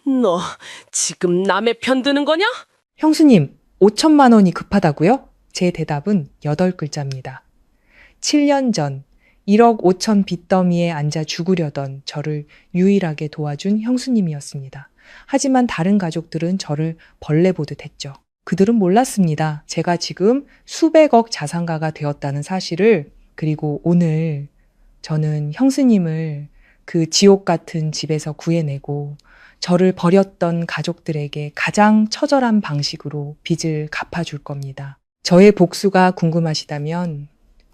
너 지금 남의 편 드는 거냐? 형수님, 5천만 원이 급하다고요? 제 대답은 8글자입니다. 7년 전 1억 5천 빚더미에 앉아 죽으려던 저를 유일하게 도와준 형수님이었습니다. 하지만 다른 가족들은 저를 벌레 보듯 했죠. 그들은 몰랐습니다. 제가 지금 수백억 자산가가 되었다는 사실을. 그리고 오늘 저는 형수님을 그 지옥 같은 집에서 구해내고 저를 버렸던 가족들에게 가장 처절한 방식으로 빚을 갚아줄 겁니다. 저의 복수가 궁금하시다면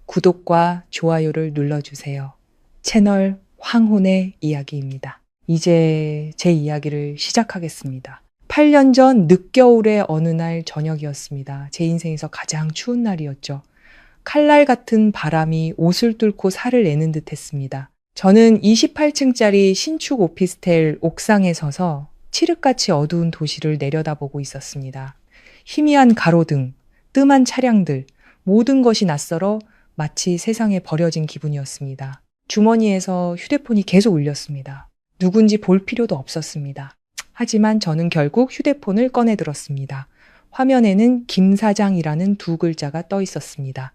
구독과 좋아요를 눌러주세요. 채널 황혼의 이야기입니다. 이제 제 이야기를 시작하겠습니다. 8년 전 늦겨울의 어느 날 저녁이었습니다. 제 인생에서 가장 추운 날이었죠. 칼날 같은 바람이 옷을 뚫고 살을 내는 듯 했습니다. 저는 28층짜리 신축 오피스텔 옥상에 서서 칠흑같이 어두운 도시를 내려다보고 있었습니다. 희미한 가로등, 뜸한 차량들, 모든 것이 낯설어 마치 세상에 버려진 기분이었습니다. 주머니에서 휴대폰이 계속 울렸습니다. 누군지 볼 필요도 없었습니다. 하지만 저는 결국 휴대폰을 꺼내 들었습니다. 화면에는 김 사장이라는 2글자가 떠 있었습니다.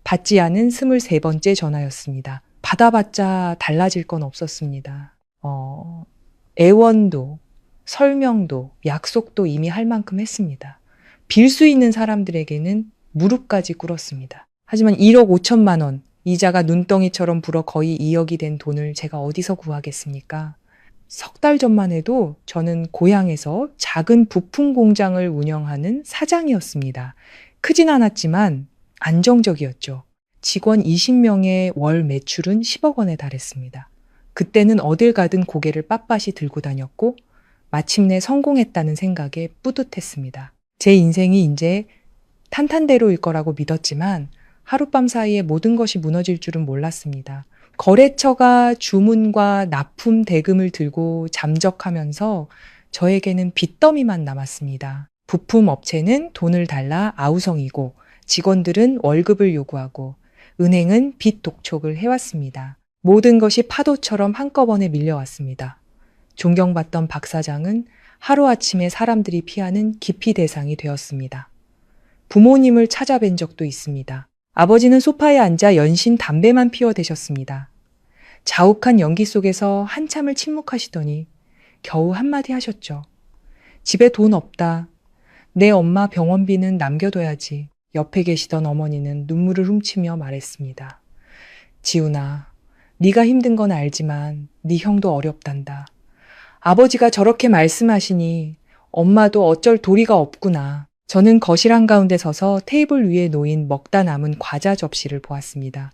받지 않은 23번째 전화였습니다. 받아봤자 달라질 건 없었습니다. 애원도, 설명도, 약속도 이미 할 만큼 했습니다. 빌 수 있는 사람들에게는 무릎까지 꿇었습니다. 하지만 1억 5천만 원, 이자가 눈덩이처럼 불어 거의 2억이 된 돈을 제가 어디서 구하겠습니까? 석 달 전만 해도 저는 고향에서 작은 부품 공장을 운영하는 사장이었습니다. 크진 않았지만 안정적이었죠. 직원 20명의 월 매출은 10억 원에 달했습니다. 그때는 어딜 가든 고개를 빳빳이 들고 다녔고 마침내 성공했다는 생각에 뿌듯했습니다. 제 인생이 이제 탄탄대로일 거라고 믿었지만 하룻밤 사이에 모든 것이 무너질 줄은 몰랐습니다. 거래처가 주문과 납품 대금을 들고 잠적하면서 저에게는 빚더미만 남았습니다. 부품 업체는 돈을 달라 아우성이고 직원들은 월급을 요구하고 은행은 빚 독촉을 해왔습니다. 모든 것이 파도처럼 한꺼번에 밀려왔습니다. 존경받던 박 사장은 하루아침에 사람들이 피하는 기피 대상이 되었습니다. 부모님을 찾아뵌 적도 있습니다. 아버지는 소파에 앉아 연신 담배만 피워대셨습니다. 자욱한 연기 속에서 한참을 침묵하시더니 겨우 한마디 하셨죠. 집에 돈 없다. 내 엄마 병원비는 남겨둬야지. 옆에 계시던 어머니는 눈물을 훔치며 말했습니다. 지훈아, 네가 힘든 건 알지만 네 형도 어렵단다. 아버지가 저렇게 말씀하시니 엄마도 어쩔 도리가 없구나. 저는 거실 한가운데 서서 테이블 위에 놓인 먹다 남은 과자 접시를 보았습니다.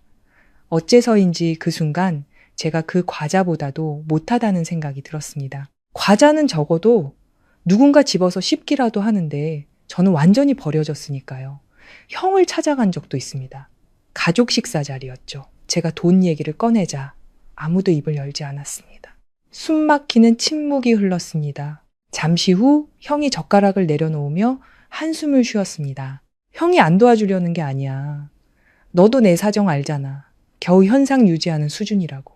어째서인지 그 순간 제가 그 과자보다도 못하다는 생각이 들었습니다. 과자는 적어도 누군가 집어서 씹기라도 하는데 저는 완전히 버려졌으니까요. 형을 찾아간 적도 있습니다. 가족 식사 자리였죠. 제가 돈 얘기를 꺼내자 아무도 입을 열지 않았습니다. 숨 막히는 침묵이 흘렀습니다. 잠시 후 형이 젓가락을 내려놓으며 한숨을 쉬었습니다. 형이 안 도와주려는 게 아니야. 너도 내 사정 알잖아. 겨우 현상 유지하는 수준이라고.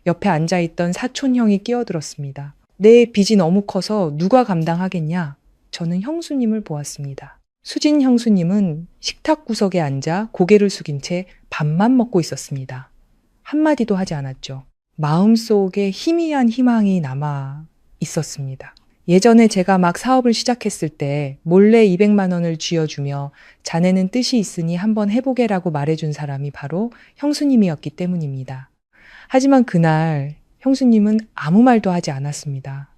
옆에 앉아있던 사촌 형이 끼어들었습니다. 내 빚이 너무 커서 누가 감당하겠냐? 저는 형수님을 보았습니다. 수진 형수님은 식탁 구석에 앉아 고개를 숙인 채 밥만 먹고 있었습니다. 한마디도 하지 않았죠. 마음속에 희미한 희망이 남아 있었습니다. 예전에 제가 막 사업을 시작했을 때 몰래 200만 원을 쥐어주며 자네는 뜻이 있으니 한번 해보게라고 말해준 사람이 바로 형수님이었기 때문입니다. 하지만 그날 형수님은 아무 말도 하지 않았습니다.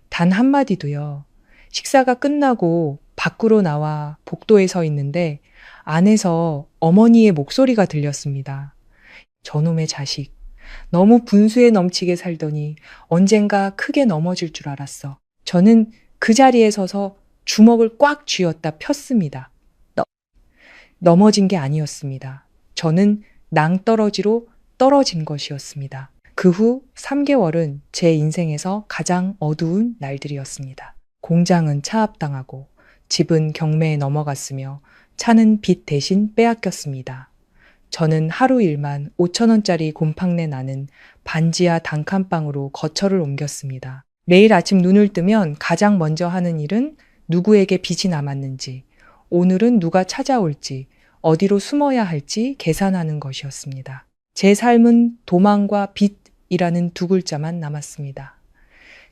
단 한마디도요. 식사가 끝나고 밖으로 나와 복도에 서 있는데 안에서 어머니의 목소리가 들렸습니다. 저놈의 자식, 너무 분수에 넘치게 살더니 언젠가 크게 넘어질 줄 알았어. 저는 그 자리에 서서 주먹을 꽉 쥐었다 폈습니다. 넘어진 게 아니었습니다. 저는 낭떠러지로 떨어진 것이었습니다. 그 후 3개월은 제 인생에서 가장 어두운 날들이었습니다. 공장은 차압당하고 집은 경매에 넘어갔으며 차는 빚 대신 빼앗겼습니다. 저는 하루 일만 5천 원짜리 곰팡내 나는 반지하 단칸방으로 거처를 옮겼습니다. 매일 아침 눈을 뜨면 가장 먼저 하는 일은 누구에게 빚이 남았는지, 오늘은 누가 찾아올지, 어디로 숨어야 할지 계산하는 것이었습니다. 제 삶은 도망과 빚이라는 두 글자만 남았습니다.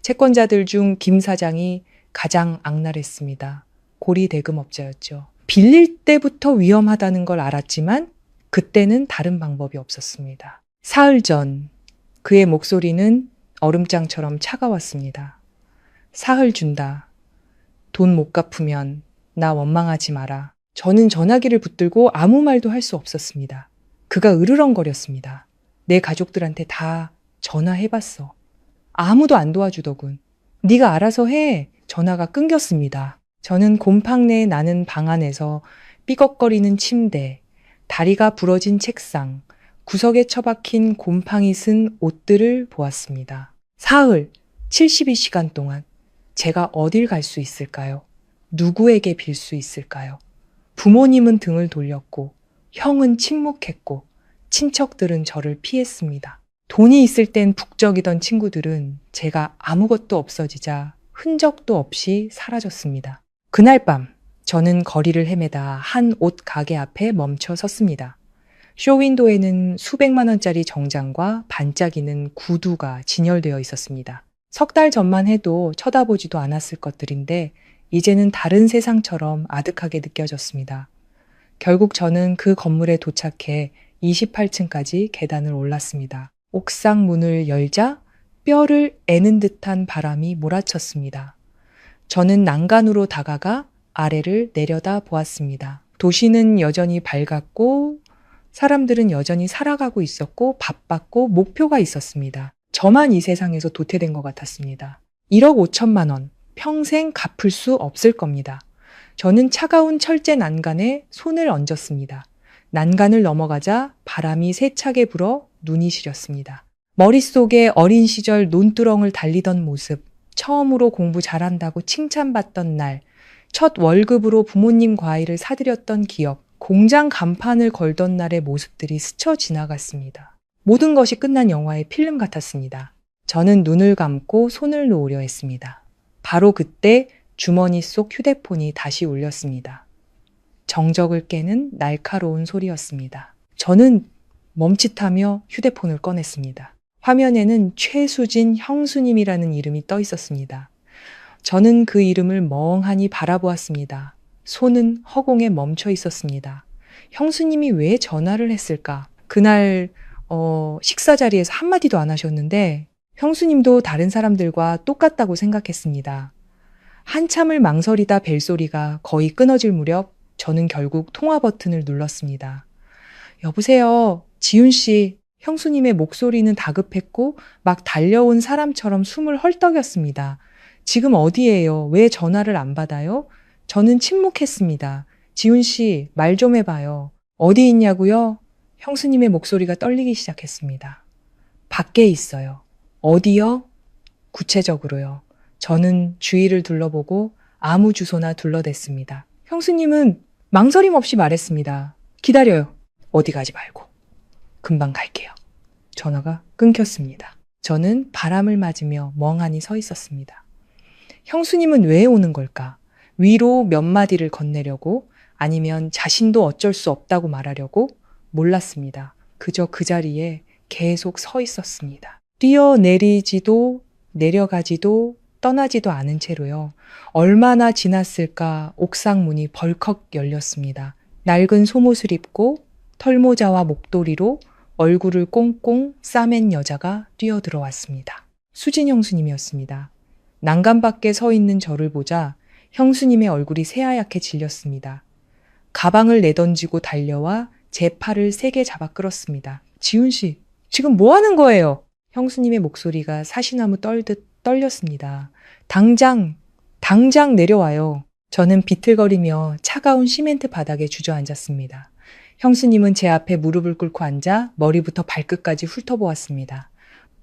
채권자들 중 김 사장이 가장 악랄했습니다. 고리대금업자였죠. 빌릴 때부터 위험하다는 걸 알았지만 그때는 다른 방법이 없었습니다. 사흘 전 그의 목소리는 얼음장처럼 차가웠습니다. 사흘 준다. 돈 못 갚으면 나 원망하지 마라. 저는 전화기를 붙들고 아무 말도 할 수 없었습니다. 그가 으르렁거렸습니다. 내 가족들한테 다 전화해봤어. 아무도 안 도와주더군. 네가 알아서 해. 전화가 끊겼습니다. 저는 곰팡내 나는 방 안에서 삐걱거리는 침대, 다리가 부러진 책상, 구석에 처박힌 곰팡이 쓴 옷들을 보았습니다. 사흘, 72시간 동안 제가 어딜 갈 수 있을까요? 누구에게 빌 수 있을까요? 부모님은 등을 돌렸고, 형은 침묵했고, 친척들은 저를 피했습니다. 돈이 있을 땐 북적이던 친구들은 제가 아무것도 없어지자 흔적도 없이 사라졌습니다. 그날 밤, 저는 거리를 헤매다 한 옷 가게 앞에 멈춰 섰습니다. 쇼윈도에는 수백만 원짜리 정장과 반짝이는 구두가 진열되어 있었습니다. 석 달 전만 해도 쳐다보지도 않았을 것들인데 이제는 다른 세상처럼 아득하게 느껴졌습니다. 결국 저는 그 건물에 도착해 28층까지 계단을 올랐습니다. 옥상 문을 열자 뼈를 애는 듯한 바람이 몰아쳤습니다. 저는 난간으로 다가가 아래를 내려다 보았습니다. 도시는 여전히 밝았고 사람들은 여전히 살아가고 있었고 바빴고 목표가 있었습니다. 저만 이 세상에서 도태된 것 같았습니다. 1억 5천만 원, 평생 갚을 수 없을 겁니다. 저는 차가운 철제 난간에 손을 얹었습니다. 난간을 넘어가자 바람이 세차게 불어 눈이 시렸습니다. 머릿속에 어린 시절 논두렁을 달리던 모습, 처음으로 공부 잘한다고 칭찬받던 날, 첫 월급으로 부모님 과일을 사드렸던 기억, 공장 간판을 걸던 날의 모습들이 스쳐 지나갔습니다. 모든 것이 끝난 영화의 필름 같았습니다. 저는 눈을 감고 손을 놓으려 했습니다. 바로 그때 주머니 속 휴대폰이 다시 울렸습니다. 정적을 깨는 날카로운 소리였습니다. 저는 멈칫하며 휴대폰을 꺼냈습니다. 화면에는 최수진 형수님이라는 이름이 떠 있었습니다. 저는 그 이름을 멍하니 바라보았습니다. 손은 허공에 멈춰 있었습니다. 형수님이 왜 전화를 했을까? 그날 식사 자리에서 한마디도 안 하셨는데 형수님도 다른 사람들과 똑같다고 생각했습니다. 한참을 망설이다 벨소리가 거의 끊어질 무렵 저는 결국 통화 버튼을 눌렀습니다. 여보세요, 지훈 씨. 형수님의 목소리는 다급했고 막 달려온 사람처럼 숨을 헐떡였습니다. 지금 어디예요? 왜 전화를 안 받아요? 저는 침묵했습니다. 지훈 씨, 말 좀 해봐요. 어디 있냐고요? 형수님의 목소리가 떨리기 시작했습니다. 밖에 있어요. 어디요? 구체적으로요. 저는 주위를 둘러보고 아무 주소나 둘러댔습니다. 형수님은 망설임 없이 말했습니다. 기다려요. 어디 가지 말고. 금방 갈게요. 전화가 끊겼습니다. 저는 바람을 맞으며 멍하니 서 있었습니다. 형수님은 왜 오는 걸까? 위로 몇 마디를 건네려고 아니면 자신도 어쩔 수 없다고 말하려고 몰랐습니다. 그저 그 자리에 계속 서 있었습니다. 뛰어내리지도 내려가지도 떠나지도 않은 채로요. 얼마나 지났을까 옥상 문이 벌컥 열렸습니다. 낡은 속옷을 입고 털모자와 목도리로 얼굴을 꽁꽁 싸맨 여자가 뛰어들어왔습니다. 수진 형수님이었습니다. 난간 밖에 서 있는 저를 보자 형수님의 얼굴이 새하얗게 질렸습니다. 가방을 내던지고 달려와 제 팔을 세게 잡아 끌었습니다. 지훈 씨, 지금 뭐 하는 거예요? 형수님의 목소리가 사시나무 떨듯 떨렸습니다. 당장 내려와요. 저는 비틀거리며 차가운 시멘트 바닥에 주저앉았습니다. 형수님은 제 앞에 무릎을 꿇고 앉아 머리부터 발끝까지 훑어보았습니다.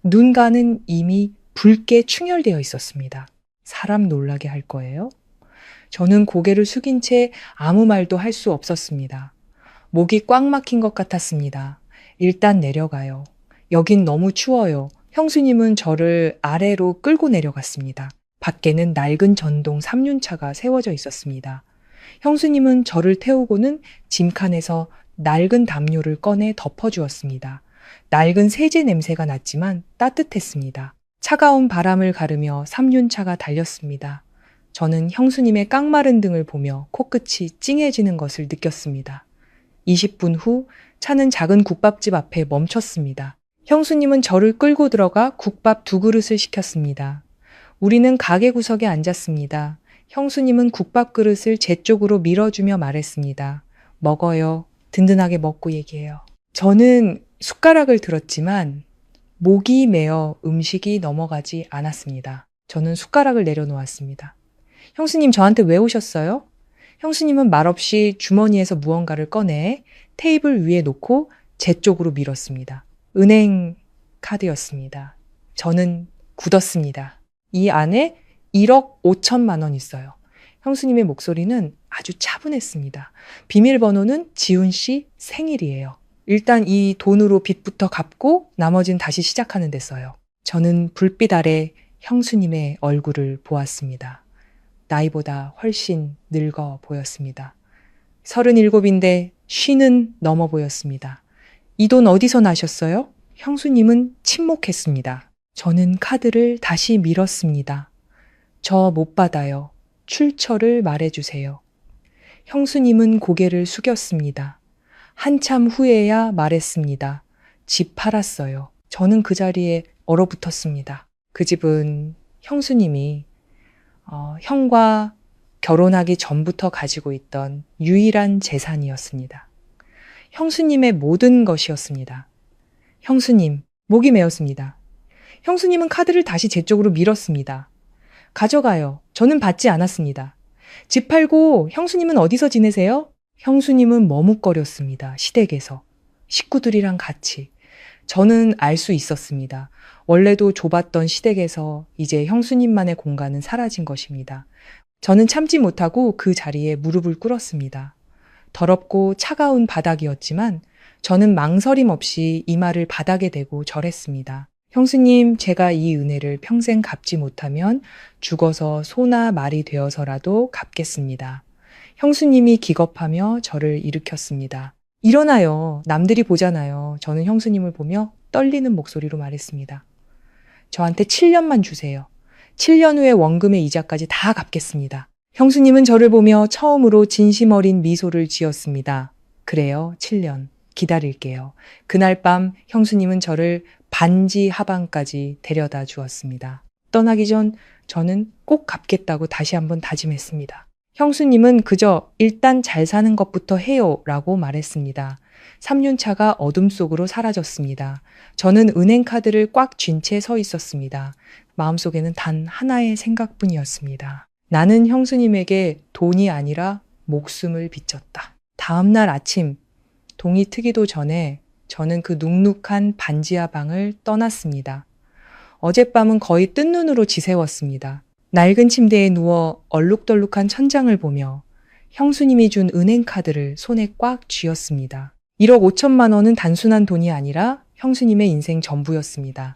눈가는 이미 붉게 충혈되어 있었습니다. 사람 놀라게 할 거예요? 저는 고개를 숙인 채 아무 말도 할 수 없었습니다. 목이 꽉 막힌 것 같았습니다. 일단 내려가요. 여긴 너무 추워요. 형수님은 저를 아래로 끌고 내려갔습니다. 밖에는 낡은 전동 3륜차가 세워져 있었습니다. 형수님은 저를 태우고는 짐칸에서 낡은 담요를 꺼내 덮어주었습니다. 낡은 세제 냄새가 났지만 따뜻했습니다. 차가운 바람을 가르며 3륜차가 달렸습니다. 저는 형수님의 깡마른 등을 보며 코끝이 찡해지는 것을 느꼈습니다. 20분 후 차는 작은 국밥집 앞에 멈췄습니다. 형수님은 저를 끌고 들어가 국밥 2그릇을 시켰습니다. 우리는 가게 구석에 앉았습니다. 형수님은 국밥 그릇을 제 쪽으로 밀어주며 말했습니다. 먹어요. 든든하게 먹고 얘기해요. 저는 숟가락을 들었지만 목이 메어 음식이 넘어가지 않았습니다. 저는 숟가락을 내려놓았습니다. 형수님 저한테 왜 오셨어요? 형수님은 말없이 주머니에서 무언가를 꺼내 테이블 위에 놓고 제 쪽으로 밀었습니다. 은행 카드였습니다. 저는 굳었습니다. 이 안에 1억 5천만 원 있어요. 형수님의 목소리는 아주 차분했습니다. 비밀번호는 지훈 씨 생일이에요. 일단 이 돈으로 빚부터 갚고 나머진 다시 시작하는 데 써요. 저는 불빛 아래 형수님의 얼굴을 보았습니다. 나이보다 훨씬 늙어 보였습니다. 37인데 50은 넘어 보였습니다. 이 돈 어디서 나셨어요? 형수님은 침묵했습니다. 저는 카드를 다시 밀었습니다. 저 못 받아요. 출처를 말해주세요. 형수님은 고개를 숙였습니다. 한참 후에야 말했습니다. 집 팔았어요. 저는 그 자리에 얼어붙었습니다. 그 집은 형수님이 형과 결혼하기 전부터 가지고 있던 유일한 재산이었습니다. 형수님의 모든 것이었습니다. 형수님, 목이 메었습니다. 형수님은 카드를 다시 제 쪽으로 밀었습니다. 가져가요. 저는 받지 않았습니다. 집 팔고 형수님은 어디서 지내세요? 형수님은 머뭇거렸습니다. 시댁에서. 식구들이랑 같이. 저는 알 수 있었습니다. 원래도 좁았던 시댁에서 이제 형수님만의 공간은 사라진 것입니다. 저는 참지 못하고 그 자리에 무릎을 꿇었습니다. 더럽고 차가운 바닥이었지만 저는 망설임 없이 이마를 바닥에 대고 절했습니다. 형수님, 제가 이 은혜를 평생 갚지 못하면 죽어서 소나 말이 되어서라도 갚겠습니다. 형수님이 기겁하며 저를 일으켰습니다. 일어나요. 남들이 보잖아요. 저는 형수님을 보며 떨리는 목소리로 말했습니다. 저한테 7년만 주세요. 7년 후에 원금의 이자까지 다 갚겠습니다. 형수님은 저를 보며 처음으로 진심 어린 미소를 지었습니다. 그래요, 7년. 기다릴게요. 그날 밤 형수님은 저를 반지 하방까지 데려다 주었습니다. 떠나기 전 저는 꼭 갚겠다고 다시 한번 다짐했습니다. 형수님은 그저 일단 잘 사는 것부터 해요 라고 말했습니다. 3륜차가 어둠 속으로 사라졌습니다. 저는 은행 카드를 꽉 쥔 채 서 있었습니다. 마음속에는 단 하나의 생각뿐이었습니다. 나는 형수님에게 돈이 아니라 목숨을 비쳤다. 다음 날 아침 동이 트기도 전에 저는 그 눅눅한 반지하 방을 떠났습니다. 어젯밤은 거의 뜬 눈으로 지새웠습니다. 낡은 침대에 누워 얼룩덜룩한 천장을 보며 형수님이 준 은행카드를 손에 꽉 쥐었습니다. 1억 5천만 원은 단순한 돈이 아니라 형수님의 인생 전부였습니다.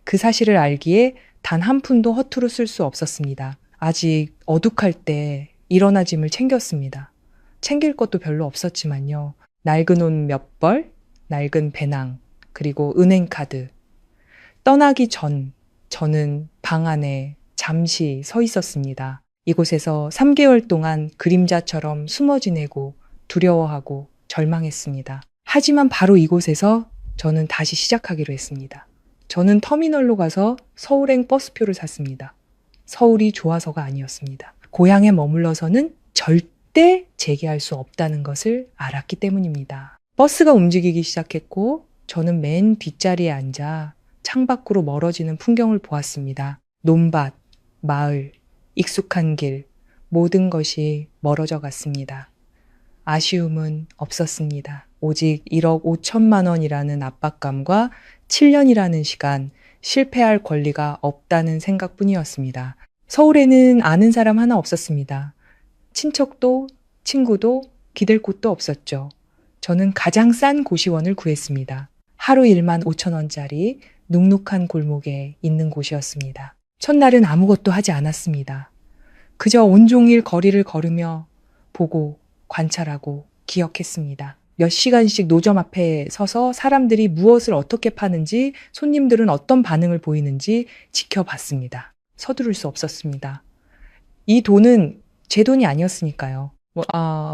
그 사실을 알기에 단 한 푼도 허투루 쓸 수 없었습니다. 아직 어둑할 때 일어나 짐을 챙겼습니다. 챙길 것도 별로 없었지만요. 낡은 옷 몇 벌, 낡은 배낭, 그리고 은행카드. 떠나기 전 저는 방 안에 잠시 서 있었습니다. 이곳에서 3개월 동안 그림자처럼 숨어 지내고 두려워하고 절망했습니다. 하지만 바로 이곳에서 저는 다시 시작하기로 했습니다. 저는 터미널로 가서 서울행 버스표를 샀습니다. 서울이 좋아서가 아니었습니다. 고향에 머물러서는 절대 재기할 수 없다는 것을 알았기 때문입니다. 버스가 움직이기 시작했고 저는 맨 뒷자리에 앉아 창밖으로 멀어지는 풍경을 보았습니다. 논밭, 마을, 익숙한 길, 모든 것이 멀어져 갔습니다. 아쉬움은 없었습니다. 오직 1억 5천만 원이라는 압박감과 7년이라는 시간, 실패할 권리가 없다는 생각뿐이었습니다. 서울에는 아는 사람 하나 없었습니다. 친척도 친구도 기댈 곳도 없었죠. 저는 가장 싼 고시원을 구했습니다. 하루 1만 5천 원짜리 눅눅한 골목에 있는 곳이었습니다. 첫날은 아무것도 하지 않았습니다. 그저 온종일 거리를 걸으며 보고 관찰하고 기억했습니다. 몇 시간씩 노점 앞에 서서 사람들이 무엇을 어떻게 파는지, 손님들은 어떤 반응을 보이는지 지켜봤습니다. 서두를 수 없었습니다. 이 돈은 제 돈이 아니었으니까요.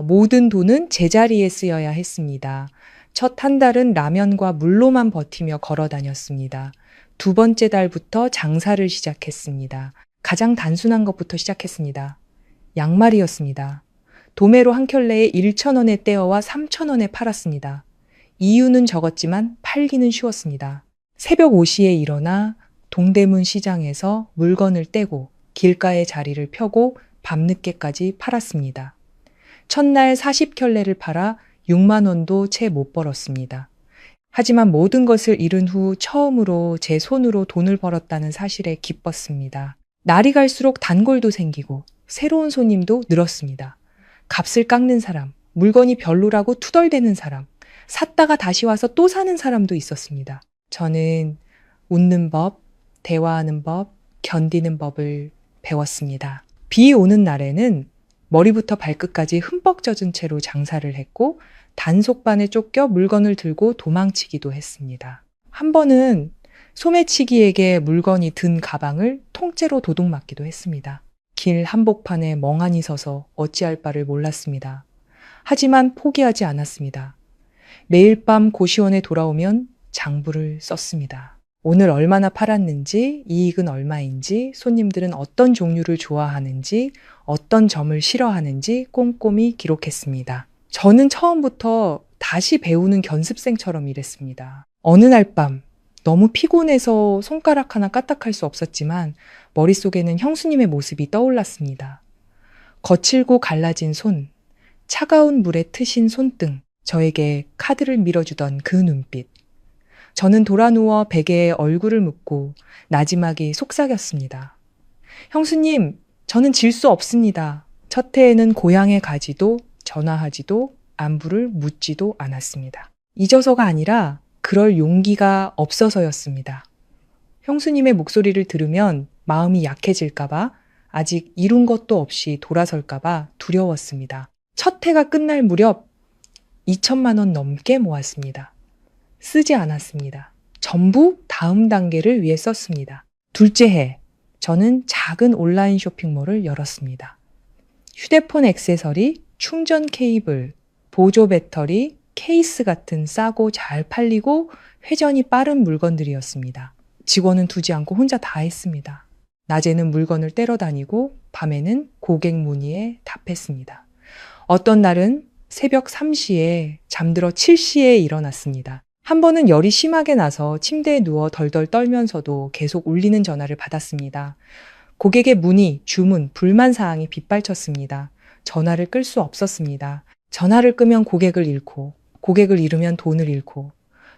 모든 돈은 제자리에 쓰여야 했습니다. 첫 한 달은 라면과 물로만 버티며 걸어 다녔습니다. 두 번째 달부터 장사를 시작했습니다. 가장 단순한 것부터 시작했습니다. 양말이었습니다. 도매로 한 켤레에 1,000원에 떼어와 3,000원에 팔았습니다. 이유는 적었지만 팔기는 쉬웠습니다. 새벽 5시에 일어나 동대문 시장에서 물건을 떼고 길가에 자리를 펴고 밤늦게까지 팔았습니다. 첫날 40켤레를 팔아 6만 원도 채 못 벌었습니다. 하지만 모든 것을 잃은 후 처음으로 제 손으로 돈을 벌었다는 사실에 기뻤습니다. 날이 갈수록 단골도 생기고 새로운 손님도 늘었습니다. 값을 깎는 사람, 물건이 별로라고 투덜대는 사람, 샀다가 다시 와서 또 사는 사람도 있었습니다. 저는 웃는 법, 대화하는 법, 견디는 법을 배웠습니다. 비 오는 날에는 머리부터 발끝까지 흠뻑 젖은 채로 장사를 했고 단속반에 쫓겨 물건을 들고 도망치기도 했습니다. 한 번은 소매치기에게 물건이 든 가방을 통째로 도둑맞기도 했습니다. 길 한복판에 멍하니 서서 어찌할 바를 몰랐습니다. 하지만 포기하지 않았습니다. 매일 밤 고시원에 돌아오면 장부를 썼습니다. 오늘 얼마나 팔았는지, 이익은 얼마인지, 손님들은 어떤 종류를 좋아하는지, 어떤 점을 싫어하는지 꼼꼼히 기록했습니다. 저는 처음부터 다시 배우는 견습생처럼 일했습니다. 어느 날 밤 너무 피곤해서 손가락 하나 까딱할 수 없었지만 머릿속에는 형수님의 모습이 떠올랐습니다. 거칠고 갈라진 손, 차가운 물에 트신 손등, 저에게 카드를 밀어주던 그 눈빛. 저는 돌아누워 베개에 얼굴을 묻고 나지막이 속삭였습니다. 형수님, 저는 질 수 없습니다. 첫 해에는 고향에 가지도 전화하지도 안부를 묻지도 않았습니다. 잊어서가 아니라 그럴 용기가 없어서였습니다. 형수님의 목소리를 들으면 마음이 약해질까봐, 아직 이룬 것도 없이 돌아설까봐 두려웠습니다. 첫 해가 끝날 무렵 2천만 원 넘게 모았습니다. 쓰지 않았습니다. 전부 다음 단계를 위해 썼습니다. 둘째 해, 저는 작은 온라인 쇼핑몰을 열었습니다. 휴대폰 액세서리, 충전 케이블, 보조 배터리, 케이스 같은 싸고 잘 팔리고 회전이 빠른 물건들이었습니다. 직원은 두지 않고 혼자 다 했습니다. 낮에는 물건을 떼러 다니고 밤에는 고객 문의에 답했습니다. 어떤 날은 새벽 3시에 잠들어 7시에 일어났습니다. 한 번은 열이 심하게 나서 침대에 누워 덜덜 떨면서도 계속 울리는 전화를 받았습니다. 고객의 문의, 주문, 불만 사항이 빗발쳤습니다. 전화를 끌 수 없었습니다. 전화를 끄면 고객을 잃고, 고객을 잃으면 돈을 잃고,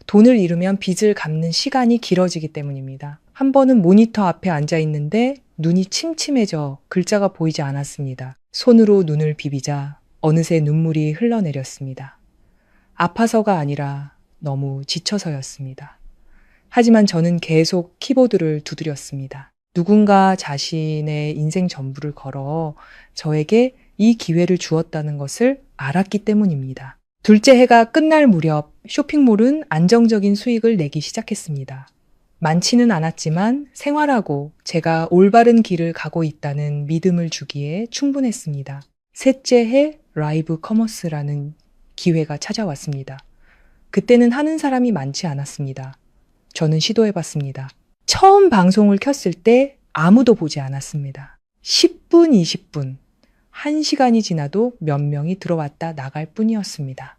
돈을 잃으면 빚을 갚는 시간이 길어지기 때문입니다. 한 번은 모니터 앞에 앉아 있는데 눈이 침침해져 글자가 보이지 않았습니다. 손으로 눈을 비비자 어느새 눈물이 흘러내렸습니다. 아파서가 아니라 너무 지쳐서였습니다. 하지만 저는 계속 키보드를 두드렸습니다. 누군가 자신의 인생 전부를 걸어 저에게 이 기회를 주었다는 것을 알았기 때문입니다. 둘째 해가 끝날 무렵 쇼핑몰은 안정적인 수익을 내기 시작했습니다. 많지는 않았지만 생활하고 제가 올바른 길을 가고 있다는 믿음을 주기에 충분했습니다. 셋째 해 라이브 커머스라는 기회가 찾아왔습니다. 그때는 하는 사람이 많지 않았습니다. 저는 시도해봤습니다. 처음 방송을 켰을 때 아무도 보지 않았습니다. 10분, 20분, 1시간이 지나도 몇 명이 들어왔다 나갈 뿐이었습니다.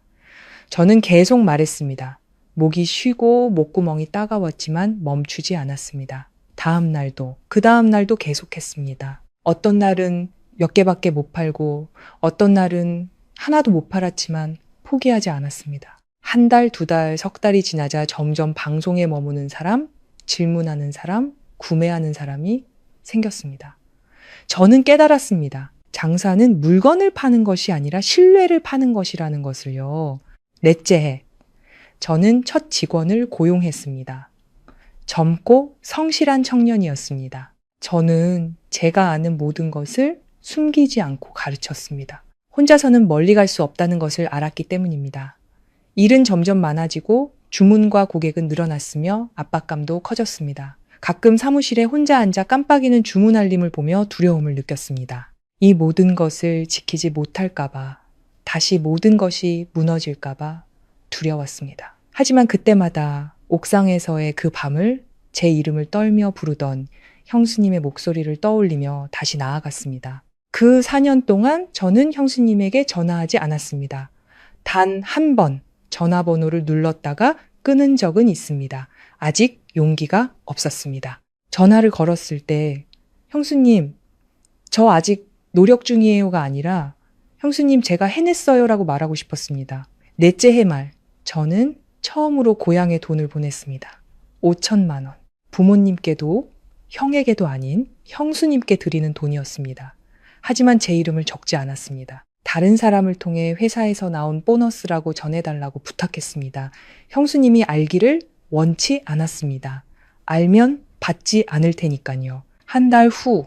저는 계속 말했습니다. 목이 쉬고 목구멍이 따가웠지만 멈추지 않았습니다. 다음 날도, 그 다음 날도 계속했습니다. 어떤 날은 몇 개밖에 못 팔고 어떤 날은 하나도 못 팔았지만 포기하지 않았습니다. 한 달, 두 달, 석 달이 지나자 점점 방송에 머무는 사람, 질문하는 사람, 구매하는 사람이 생겼습니다. 저는 깨달았습니다. 장사는 물건을 파는 것이 아니라 신뢰를 파는 것이라는 것을요. 넷째 해, 저는 첫 직원을 고용했습니다. 젊고 성실한 청년이었습니다. 저는 제가 아는 모든 것을 숨기지 않고 가르쳤습니다. 혼자서는 멀리 갈 수 없다는 것을 알았기 때문입니다. 일은 점점 많아지고 주문과 고객은 늘어났으며 압박감도 커졌습니다. 가끔 사무실에 혼자 앉아 깜빡이는 주문 알림을 보며 두려움을 느꼈습니다. 이 모든 것을 지키지 못할까봐, 다시 모든 것이 무너질까봐 두려웠습니다. 하지만 그때마다 옥상에서의 그 밤을 제 이름을 떨며 부르던 형수님의 목소리를 떠올리며 다시 나아갔습니다. 그 4년 동안 저는 형수님에게 전화하지 않았습니다. 단 한 번 전화번호를 눌렀다가 끊은 적은 있습니다. 아직 용기가 없었습니다. 전화를 걸었을 때 형수님, 저 아직 노력 중이에요가 아니라 형수님 제가 해냈어요 라고 말하고 싶었습니다. 넷째 해말, 저는 처음으로 고향에 돈을 보냈습니다. 5천만 원. 부모님께도 형에게도 아닌 형수님께 드리는 돈이었습니다. 하지만 제 이름을 적지 않았습니다. 다른 사람을 통해 회사에서 나온 보너스라고 전해달라고 부탁했습니다. 형수님이 알기를 원치 않았습니다. 알면 받지 않을 테니까요. 한 달 후,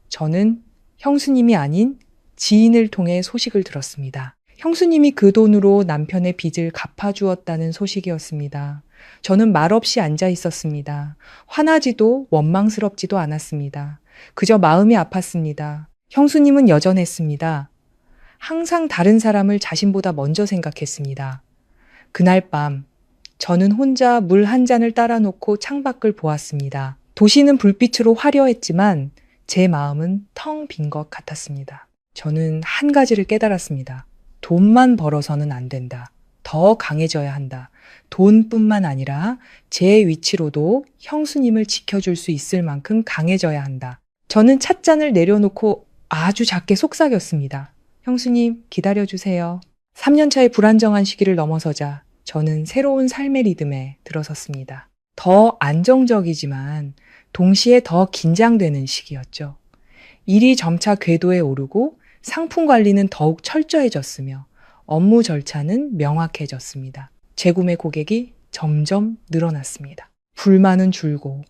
저는 형수님이 아닌 지인을 통해 소식을 들었습니다. 형수님이 그 돈으로 남편의 빚을 갚아주었다는 소식이었습니다. 저는 말없이 앉아 있었습니다. 화나지도 원망스럽지도 않았습니다. 그저 마음이 아팠습니다. 형수님은 여전했습니다. 항상 다른 사람을 자신보다 먼저 생각했습니다. 그날 밤, 저는 혼자 물 한 잔을 따라 놓고 창밖을 보았습니다. 도시는 불빛으로 화려했지만 제 마음은 텅 빈 것 같았습니다. 저는 한 가지를 깨달았습니다. 돈만 벌어서는 안 된다. 더 강해져야 한다. 돈뿐만 아니라 제 위치로도 형수님을 지켜줄 수 있을 만큼 강해져야 한다. 저는 찻잔을 내려놓고 아주 작게 속삭였습니다. 형수님, 기다려주세요. 3년차의 불안정한 시기를 넘어서자 저는 새로운 삶의 리듬에 들어섰습니다. 더 안정적이지만 동시에 더 긴장되는 시기였죠. 일이 점차 궤도에 오르고 상품 관리는 더욱 철저해졌으며 업무 절차는 명확해졌습니다. 재구매 고객이 점점 늘어났습니다. 불만은 줄고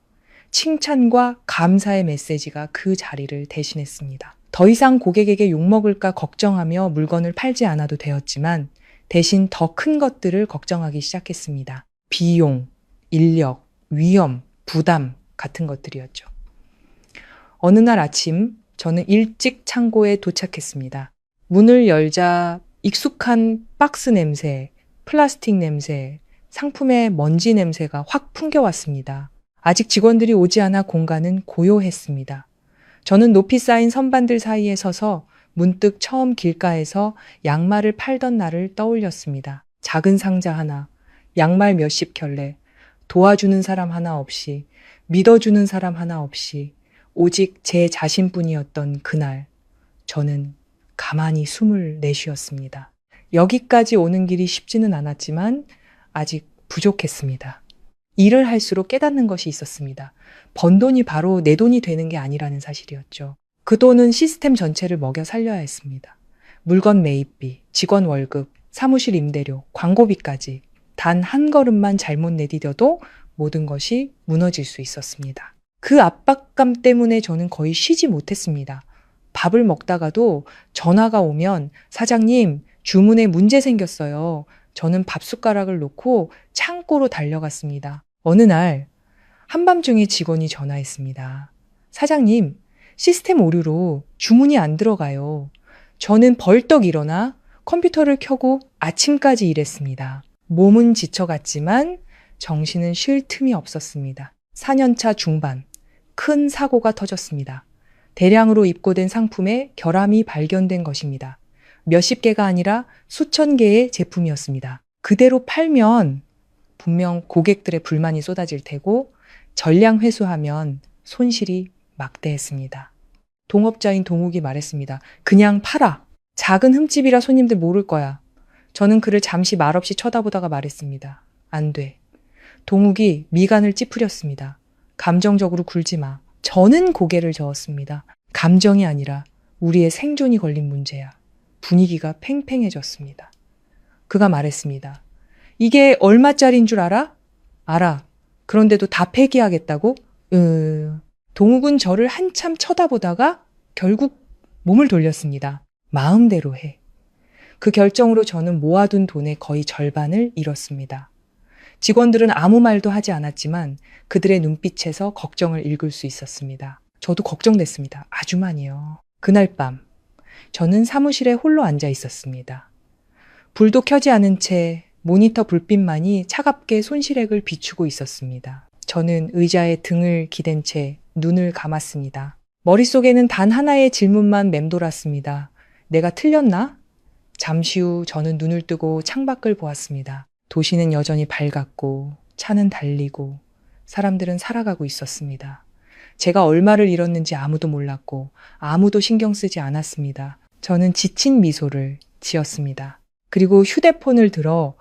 칭찬과 감사의 메시지가 그 자리를 대신했습니다. 더 이상 고객에게 욕먹을까 걱정하며 물건을 팔지 않아도 되었지만 대신 더 큰 것들을 걱정하기 시작했습니다. 비용, 인력, 위험, 부담 같은 것들이었죠. 어느 날 아침 저는 일찍 창고에 도착했습니다. 문을 열자 익숙한 박스 냄새, 플라스틱 냄새, 상품의 먼지 냄새가 확 풍겨왔습니다. 아직 직원들이 오지 않아 공간은 고요했습니다. 저는 높이 쌓인 선반들 사이에 서서 문득 처음 길가에서 양말을 팔던 날을 떠올렸습니다. 작은 상자 하나, 양말 몇십 켤레, 도와주는 사람 하나 없이, 믿어주는 사람 하나 없이, 오직 제 자신뿐이었던 그날, 저는 가만히 숨을 내쉬었습니다. 여기까지 오는 길이 쉽지는 않았지만 아직 부족했습니다. 일을 할수록 깨닫는 것이 있었습니다. 번 돈이 바로 내 돈이 되는 게 아니라는 사실이었죠. 그 돈은 시스템 전체를 먹여 살려야 했습니다. 물건 매입비, 직원 월급, 사무실 임대료, 광고비까지 단 한 걸음만 잘못 내디뎌도 모든 것이 무너질 수 있었습니다. 그 압박감 때문에 저는 거의 쉬지 못했습니다. 밥을 먹다가도 전화가 오면 사장님, 주문에 문제 생겼어요. 저는 밥숟가락을 놓고 창고로 달려갔습니다. 어느 날 한밤중에 직원이 전화했습니다. 사장님, 시스템 오류로 주문이 안 들어가요. 저는 벌떡 일어나 컴퓨터를 켜고 아침까지 일했습니다. 몸은 지쳐갔지만 정신은 쉴 틈이 없었습니다. 4년차 중반, 큰 사고가 터졌습니다. 대량으로 입고된 상품에 결함이 발견된 것입니다. 몇십 개가 아니라 수천 개의 제품이었습니다. 그대로 팔면 분명 고객들의 불만이 쏟아질 테고 전량 회수하면 손실이 막대했습니다. 동업자인 동욱이 말했습니다. 그냥 팔아. 작은 흠집이라 손님들 모를 거야. 저는 그를 잠시 말없이 쳐다보다가 말했습니다. 안 돼. 동욱이 미간을 찌푸렸습니다. 감정적으로 굴지 마. 저는 고개를 저었습니다. 감정이 아니라 우리의 생존이 걸린 문제야. 분위기가 팽팽해졌습니다. 그가 말했습니다. 이게 얼마짜리인 줄 알아? 알아. 그런데도 다 폐기하겠다고? 동욱은 저를 한참 쳐다보다가 결국 몸을 돌렸습니다. 마음대로 해. 그 결정으로 저는 모아둔 돈의 거의 절반을 잃었습니다. 직원들은 아무 말도 하지 않았지만 그들의 눈빛에서 걱정을 읽을 수 있었습니다. 저도 걱정됐습니다. 아주 많이요. 그날 밤 저는 사무실에 홀로 앉아 있었습니다. 불도 켜지 않은 채 모니터 불빛만이 차갑게 손시래를 비추고 있었습니다. 저는 의자에 등을 기댄 채 눈을 감았습니다. 머릿속에는 단 하나의 질문만 맴돌았습니다. 내가 틀렸나? 잠시 후 저는 눈을 뜨고 창밖을 보았습니다. 도시는 여전히 밝았고 차는 달리고 사람들은 살아가고 있었습니다. 제가 얼마를 잃었는지 아무도 몰랐고 아무도 신경 쓰지 않았습니다. 저는 지친 미소를 지었습니다. 그리고 휴대폰을 들어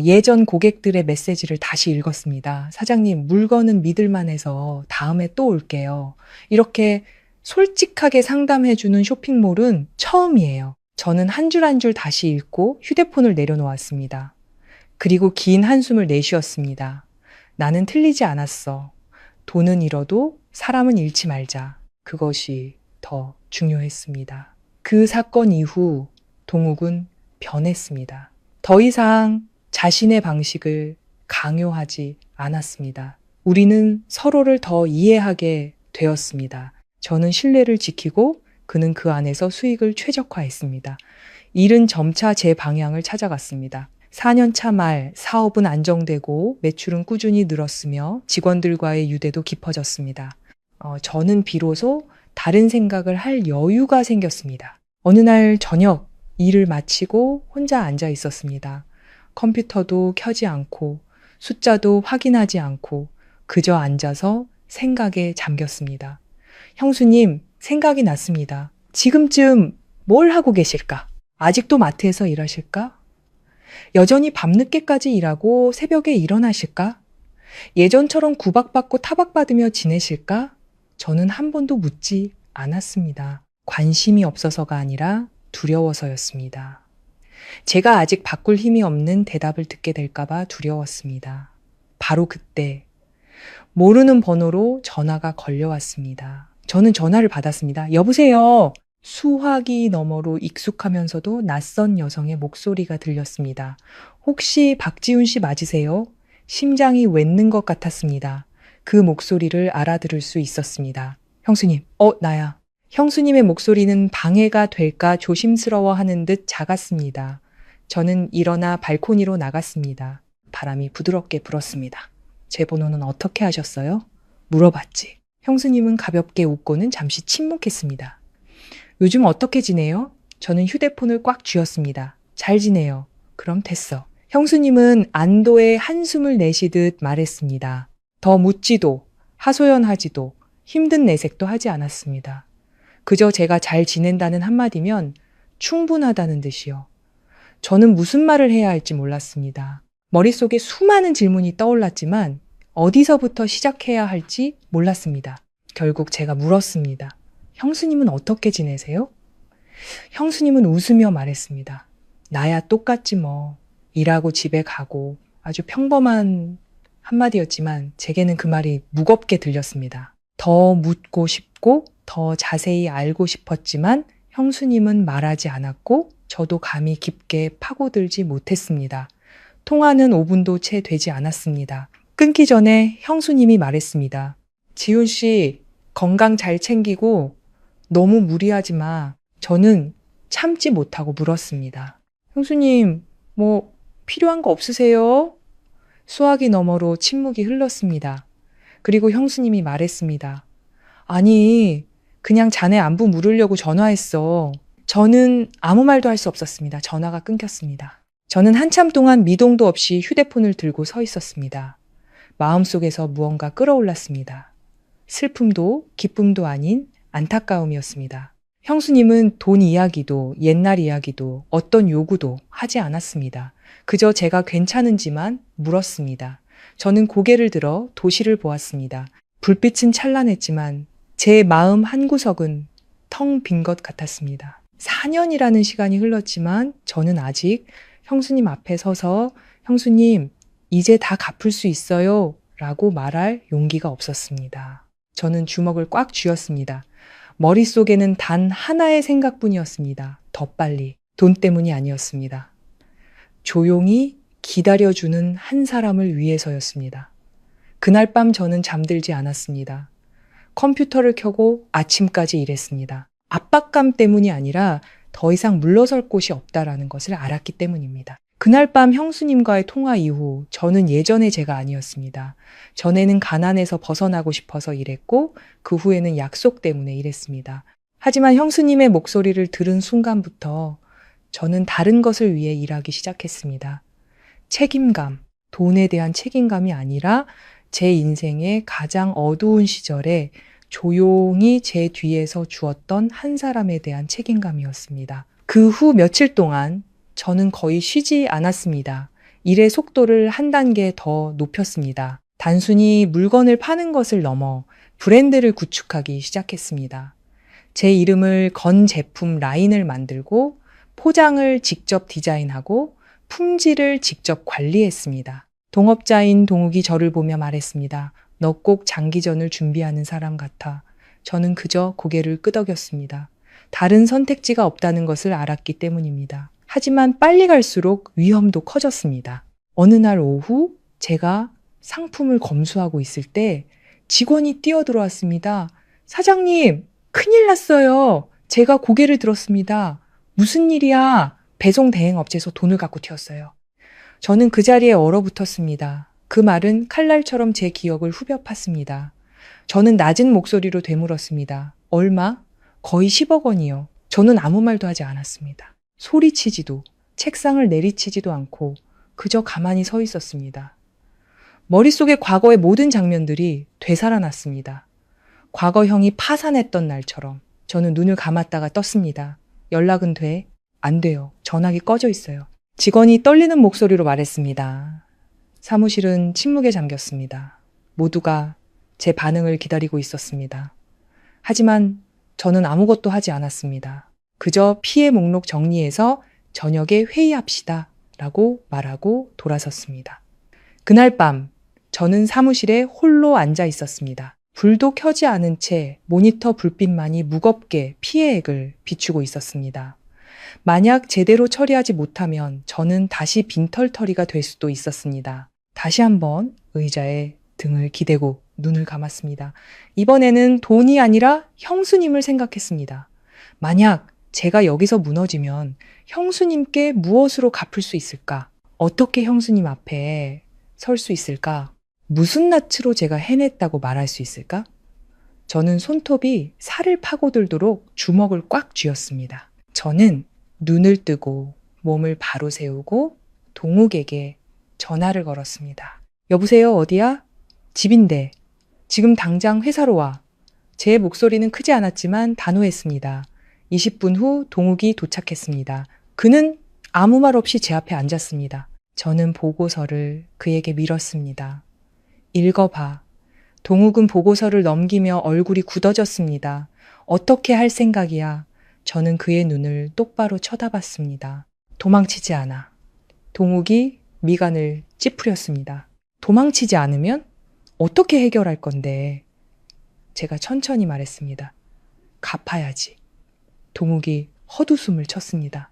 예전 고객들의 메시지를 다시 읽었습니다. 사장님, 물건은 믿을만해서 다음에 또 올게요. 이렇게 솔직하게 상담해주는 쇼핑몰은 처음이에요. 저는 한 줄 한 줄 다시 읽고 휴대폰을 내려놓았습니다. 그리고 긴 한숨을 내쉬었습니다. 나는 틀리지 않았어. 돈은 잃어도 사람은 잃지 말자. 그것이 더 중요했습니다. 그 사건 이후 동욱은 변했습니다. 더 이상 자신의 방식을 강요하지 않았습니다. 우리는 서로를 더 이해하게 되었습니다. 저는 신뢰를 지키고 그는 그 안에서 수익을 최적화했습니다. 일은 점차 제 방향을 찾아갔습니다. 4년차 말 사업은 안정되고 매출은 꾸준히 늘었으며 직원들과의 유대도 깊어졌습니다. 저는 비로소 다른 생각을 할 여유가 생겼습니다. 어느 날 저녁 일을 마치고 혼자 앉아 있었습니다. 컴퓨터도 켜지 않고 숫자도 확인하지 않고 그저 앉아서 생각에 잠겼습니다. 형수님, 생각이 났습니다. 지금쯤 뭘 하고 계실까? 아직도 마트에서 일하실까? 여전히 밤늦게까지 일하고 새벽에 일어나실까? 예전처럼 구박받고 타박받으며 지내실까? 저는 한 번도 묻지 않았습니다. 관심이 없어서가 아니라 두려워서였습니다. 제가 아직 바꿀 힘이 없는 대답을 듣게 될까봐 두려웠습니다. 바로 그때 모르는 번호로 전화가 걸려왔습니다. 저는 전화를 받았습니다. 여보세요. 수화기 너머로 익숙하면서도 낯선 여성의 목소리가 들렸습니다. 혹시 박지훈 씨 맞으세요? 심장이 웻는 것 같았습니다. 그 목소리를 알아들을 수 있었습니다. 형수님, 나야. 형수님의 목소리는 방해가 될까 조심스러워하는 듯 작았습니다. 저는 일어나 발코니로 나갔습니다. 바람이 부드럽게 불었습니다. 제 번호는 어떻게 하셨어요? 물어봤지. 형수님은 가볍게 웃고는 잠시 침묵했습니다. 요즘 어떻게 지내요? 저는 휴대폰을 꽉 쥐었습니다. 잘 지내요. 그럼 됐어. 형수님은 안도의 한숨을 내쉬듯 말했습니다. 더 묻지도 하소연하지도 힘든 내색도 하지 않았습니다. 그저 제가 잘 지낸다는 한마디면 충분하다는 듯이요. 저는 무슨 말을 해야 할지 몰랐습니다. 머릿속에 수많은 질문이 떠올랐지만 어디서부터 시작해야 할지 몰랐습니다. 결국 제가 물었습니다. 형수님은 어떻게 지내세요? 형수님은 웃으며 말했습니다. 나야 똑같지 뭐. 일하고 집에 가고 아주 평범한 한마디였지만 제게는 그 말이 무겁게 들렸습니다. 더 묻고 싶고 더 자세히 알고 싶었지만 형수님은 말하지 않았고 저도 감히 깊게 파고들지 못했습니다. 통화는 5분도 채 되지 않았습니다. 끊기 전에 형수님이 말했습니다. 지훈 씨, 건강 잘 챙기고 너무 무리하지 마. 저는 참지 못하고 물었습니다. 형수님, 뭐 필요한 거 없으세요? 수화기 너머로 침묵이 흘렀습니다. 그리고 형수님이 말했습니다. 아니, 그냥 자네 안부 물으려고 전화했어. 저는 아무 말도 할 수 없었습니다. 전화가 끊겼습니다. 저는 한참 동안 미동도 없이 휴대폰을 들고 서 있었습니다. 마음속에서 무언가 끌어올랐습니다. 슬픔도 기쁨도 아닌 안타까움이었습니다. 형수님은 돈 이야기도 옛날 이야기도 어떤 요구도 하지 않았습니다. 그저 제가 괜찮은지만 물었습니다. 저는 고개를 들어 도시를 보았습니다. 불빛은 찬란했지만 제 마음 한구석은 텅 빈 것 같았습니다. 4년이라는 시간이 흘렀지만 저는 아직 형수님 앞에 서서 형수님, 이제 다 갚을 수 있어요 라고 말할 용기가 없었습니다. 저는 주먹을 꽉 쥐었습니다. 머릿속에는 단 하나의 생각뿐이었습니다. 더 빨리. 돈 때문이 아니었습니다. 조용히 기다려주는 한 사람을 위해서였습니다. 그날 밤 저는 잠들지 않았습니다. 컴퓨터를 켜고 아침까지 일했습니다. 압박감 때문이 아니라 더 이상 물러설 곳이 없다라는 것을 알았기 때문입니다. 그날 밤 형수님과의 통화 이후 저는 예전의 제가 아니었습니다. 전에는 가난에서 벗어나고 싶어서 일했고 그 후에는 약속 때문에 일했습니다. 하지만 형수님의 목소리를 들은 순간부터 저는 다른 것을 위해 일하기 시작했습니다. 책임감, 돈에 대한 책임감이 아니라 제 인생의 가장 어두운 시절에 조용히 제 뒤에서 주었던 한 사람에 대한 책임감이었습니다. 그 후 며칠 동안 저는 거의 쉬지 않았습니다. 일의 속도를 한 단계 더 높였습니다. 단순히 물건을 파는 것을 넘어 브랜드를 구축하기 시작했습니다. 제 이름을 건 제품 라인을 만들고 포장을 직접 디자인하고 품질을 직접 관리했습니다. 동업자인 동욱이 저를 보며 말했습니다. 너 꼭 장기전을 준비하는 사람 같아. 저는 그저 고개를 끄덕였습니다. 다른 선택지가 없다는 것을 알았기 때문입니다. 하지만 빨리 갈수록 위험도 커졌습니다. 어느 날 오후 제가 상품을 검수하고 있을 때 직원이 뛰어들어왔습니다. 사장님, 큰일 났어요. 제가 고개를 들었습니다. 무슨 일이야? 배송 대행 업체에서 돈을 갖고 튀었어요. 저는 그 자리에 얼어붙었습니다. 그 말은 칼날처럼 제 기억을 후벼 팠습니다. 저는 낮은 목소리로 되물었습니다. 얼마? 거의 10억 원이요. 저는 아무 말도 하지 않았습니다. 소리치지도, 책상을 내리치지도 않고 그저 가만히 서 있었습니다. 머릿속에 과거의 모든 장면들이 되살아났습니다. 과거형이 파산했던 날처럼 저는 눈을 감았다가 떴습니다. 연락은 돼? 안 돼요. 전화기 꺼져 있어요. 직원이 떨리는 목소리로 말했습니다. 사무실은 침묵에 잠겼습니다. 모두가 제 반응을 기다리고 있었습니다. 하지만 저는 아무것도 하지 않았습니다. 그저 피해 목록 정리해서 저녁에 회의합시다 라고 말하고 돌아섰습니다. 그날 밤 저는 사무실에 홀로 앉아 있었습니다. 불도 켜지 않은 채 모니터 불빛만이 무겁게 피해액을 비추고 있었습니다. 만약 제대로 처리하지 못하면 저는 다시 빈털터리가 될 수도 있었습니다. 다시 한번 의자에 등을 기대고 눈을 감았습니다. 이번에는 돈이 아니라 형수님을 생각했습니다. 만약 제가 여기서 무너지면 형수님께 무엇으로 갚을 수 있을까? 어떻게 형수님 앞에 설 수 있을까? 무슨 낯으로 제가 해냈다고 말할 수 있을까? 저는 손톱이 살을 파고들도록 주먹을 꽉 쥐었습니다. 저는 눈을 뜨고 몸을 바로 세우고 동욱에게 전화를 걸었습니다. 여보세요, 어디야? 집인데. 지금 당장 회사로 와. 제 목소리는 크지 않았지만 단호했습니다. 20분 후 동욱이 도착했습니다. 그는 아무 말 없이 제 앞에 앉았습니다. 저는 보고서를 그에게 밀었습니다. 읽어봐. 동욱은 보고서를 넘기며 얼굴이 굳어졌습니다. 어떻게 할 생각이야? 저는 그의 눈을 똑바로 쳐다봤습니다. 도망치지 않아. 동욱이 미간을 찌푸렸습니다. 도망치지 않으면 어떻게 해결할 건데? 제가 천천히 말했습니다. 갚아야지. 동욱이 헛웃음을 쳤습니다.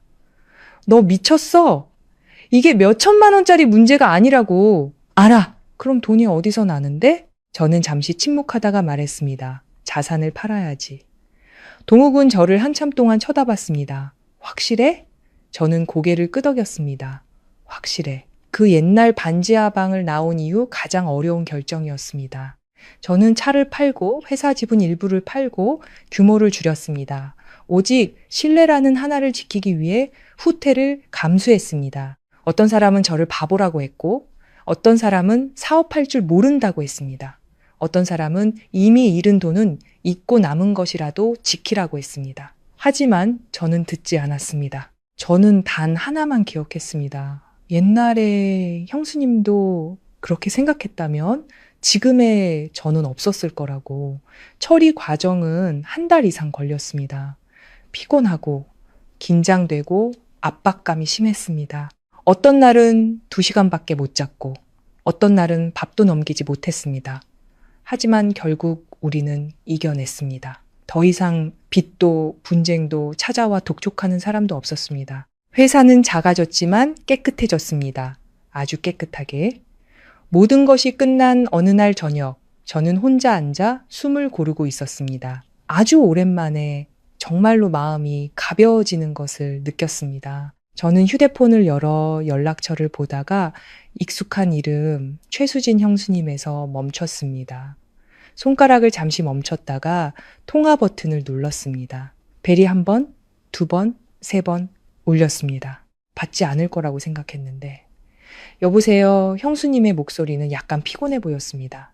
너 미쳤어? 이게 몇 천만 원짜리 문제가 아니라고. 알아. 그럼 돈이 어디서 나는데? 저는 잠시 침묵하다가 말했습니다. 자산을 팔아야지. 동욱은 저를 한참 동안 쳐다봤습니다. 확실해? 저는 고개를 끄덕였습니다. 확실해. 그 옛날 반지하방을 나온 이후 가장 어려운 결정이었습니다. 저는 차를 팔고 회사 지분 일부를 팔고 규모를 줄였습니다. 오직 신뢰라는 하나를 지키기 위해 후퇴를 감수했습니다. 어떤 사람은 저를 바보라고 했고 어떤 사람은 사업할 줄 모른다고 했습니다. 어떤 사람은 이미 잃은 돈은 잊고 남은 것이라도 지키라고 했습니다. 하지만 저는 듣지 않았습니다. 저는 단 하나만 기억했습니다. 옛날에 형수님도 그렇게 생각했다면 지금의 저는 없었을 거라고. 처리 과정은 한 달 이상 걸렸습니다. 피곤하고 긴장되고 압박감이 심했습니다. 어떤 날은 2시간밖에 못 잤고 어떤 날은 밥도 넘기지 못했습니다. 하지만 결국 우리는 이겨냈습니다. 더 이상 빚도 분쟁도 찾아와 독촉하는 사람도 없었습니다. 회사는 작아졌지만 깨끗해졌습니다. 아주 깨끗하게. 모든 것이 끝난 어느 날 저녁, 저는 혼자 앉아 숨을 고르고 있었습니다. 아주 오랜만에 정말로 마음이 가벼워지는 것을 느꼈습니다. 저는 휴대폰을 열어 연락처를 보다가 익숙한 이름 최수진 형수님에서 멈췄습니다. 손가락을 잠시 멈췄다가 통화 버튼을 눌렀습니다. 벨이 한 번, 두 번, 세 번 울렸습니다. 받지 않을 거라고 생각했는데. 여보세요. 형수님의 목소리는 약간 피곤해 보였습니다.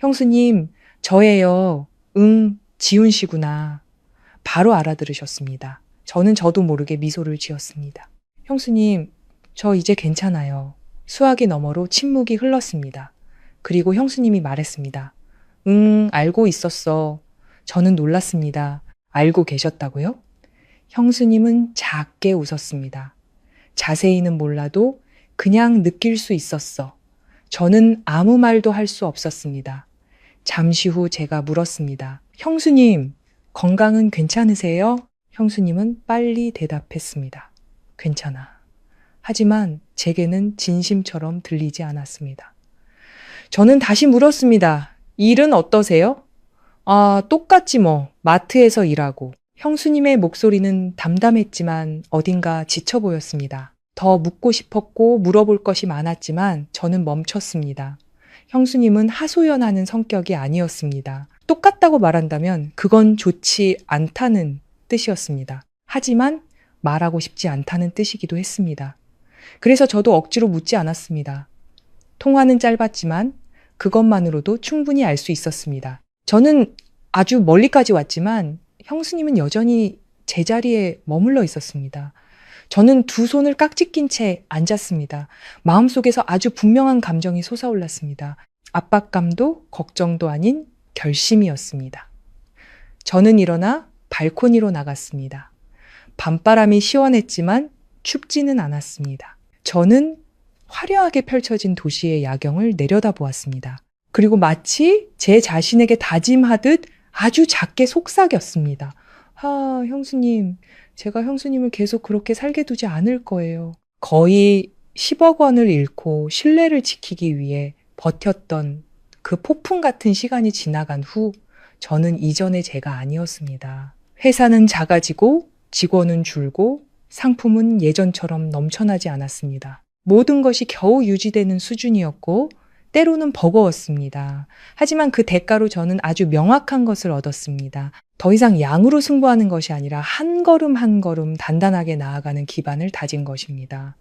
형수님, 저예요. 응, 지훈 씨구나. 바로 알아들으셨습니다. 저는 저도 모르게 미소를 지었습니다. 형수님, 저 이제 괜찮아요. 수화기 너머로 침묵이 흘렀습니다. 그리고 형수님이 말했습니다. 알고 있었어. 저는 놀랐습니다. 알고 계셨다고요? 형수님은 작게 웃었습니다. 자세히는 몰라도 그냥 느낄 수 있었어. 저는 아무 말도 할 수 없었습니다. 잠시 후 제가 물었습니다. 형수님, 건강은 괜찮으세요? 형수님은 빨리 대답했습니다. 괜찮아. 하지만 제게는 진심처럼 들리지 않았습니다. 저는 다시 물었습니다. 일은 어떠세요? 똑같지 뭐. 마트에서 일하고. 형수님의 목소리는 담담했지만 어딘가 지쳐 보였습니다. 더 묻고 싶었고 물어볼 것이 많았지만 저는 멈췄습니다. 형수님은 하소연하는 성격이 아니었습니다. 똑같다고 말한다면 그건 좋지 않다는 뜻이었습니다. 하지만 말하고 싶지 않다는 뜻이기도 했습니다. 그래서 저도 억지로 묻지 않았습니다. 통화는 짧았지만 그것만으로도 충분히 알 수 있었습니다. 저는 아주 멀리까지 왔지만 형수님은 여전히 제자리에 머물러 있었습니다. 저는 두 손을 깍지 낀 채 앉았습니다. 마음속에서 아주 분명한 감정이 솟아올랐습니다. 압박감도 걱정도 아닌 결심이었습니다. 저는 일어나 발코니로 나갔습니다. 밤바람이 시원했지만 춥지는 않았습니다. 저는 화려하게 펼쳐진 도시의 야경을 내려다보았습니다. 그리고 마치 제 자신에게 다짐하듯 아주 작게 속삭였습니다. 형수님, 제가 형수님을 계속 그렇게 살게 두지 않을 거예요. 거의 10억 원을 잃고 신뢰를 지키기 위해 버텼던 그 폭풍 같은 시간이 지나간 후 저는 이전의 제가 아니었습니다. 회사는 작아지고 직원은 줄고 상품은 예전처럼 넘쳐나지 않았습니다. 모든 것이 겨우 유지되는 수준이었고 때로는 버거웠습니다. 하지만 그 대가로 저는 아주 명확한 것을 얻었습니다. 더 이상 양으로 승부하는 것이 아니라 한 걸음 한 걸음 단단하게 나아가는 기반을 다진 것입니다.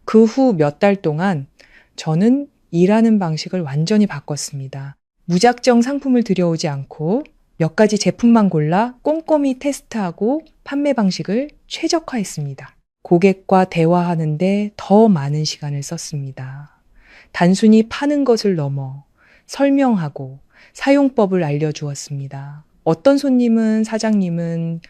그 후 몇 달 동안 저는 일하는 방식을 완전히 바꿨습니다. 무작정 상품을 들여오지 않고 몇 가지 제품만 골라 꼼꼼히 테스트하고 판매 방식을 최적화했습니다. 고객과 대화하는데 더 많은 시간을 썼습니다. 단순히 파는 것을 넘어 설명하고 사용법을 알려주었습니다. 어떤 손님은 사장님은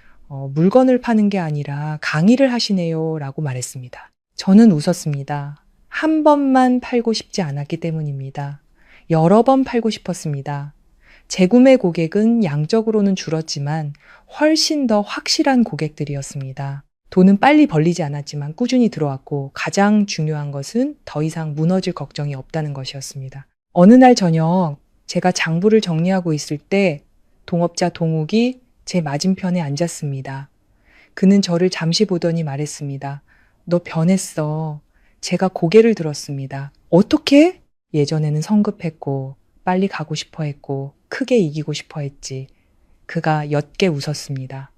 물건을 파는 게 아니라 강의를 하시네요 라고 말했습니다. 저는 웃었습니다. 한 번만 팔고 싶지 않았기 때문입니다. 여러 번 팔고 싶었습니다. 재구매 고객은 양적으로는 줄었지만 훨씬 더 확실한 고객들이었습니다. 돈은 빨리 벌리지 않았지만 꾸준히 들어왔고 가장 중요한 것은 더 이상 무너질 걱정이 없다는 것이었습니다. 어느 날 저녁 제가 장부를 정리하고 있을 때 동업자 동욱이 제 맞은편에 앉았습니다. 그는 저를 잠시 보더니 말했습니다. 너 변했어. 제가 고개를 들었습니다. 어떻게? 예전에는 성급했고 빨리 가고 싶어 했고 크게 이기고 싶어 했지. 그가 옅게 웃었습니다.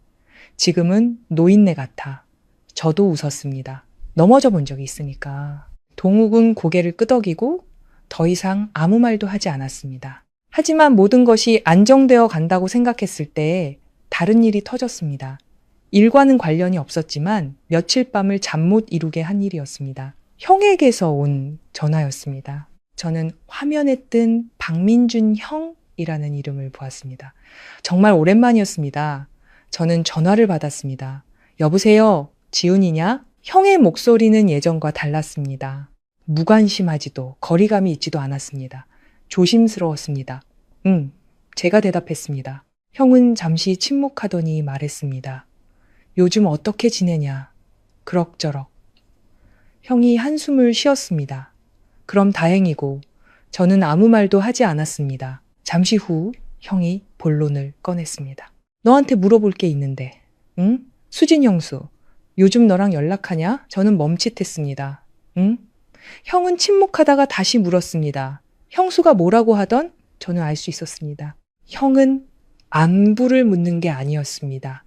지금은 노인네 같아. 저도 웃었습니다. 넘어져 본 적이 있으니까. 동욱은 고개를 끄덕이고 더 이상 아무 말도 하지 않았습니다. 하지만 모든 것이 안정되어 간다고 생각했을 때 다른 일이 터졌습니다. 일과는 관련이 없었지만 며칠 밤을 잠 못 이루게 한 일이었습니다. 형에게서 온 전화였습니다. 저는 화면에 뜬 박민준 형이라는 이름을 보았습니다. 정말 오랜만이었습니다. 저는 전화를 받았습니다. 여보세요? 지훈이냐? 형의 목소리는 예전과 달랐습니다. 무관심하지도 거리감이 있지도 않았습니다. 조심스러웠습니다. 제가 대답했습니다. 형은 잠시 침묵하더니 말했습니다. 요즘 어떻게 지내냐? 그럭저럭. 형이 한숨을 쉬었습니다. 그럼 다행이고 저는 아무 말도 하지 않았습니다. 잠시 후 형이 본론을 꺼냈습니다. 너한테 물어볼 게 있는데, 응? 수진 형수, 요즘 너랑 연락하냐? 저는 멈칫했습니다. 응? 형은 침묵하다가 다시 물었습니다. 형수가 뭐라고 하던? 저는 알 수 있었습니다. 형은 안부를 묻는 게 아니었습니다.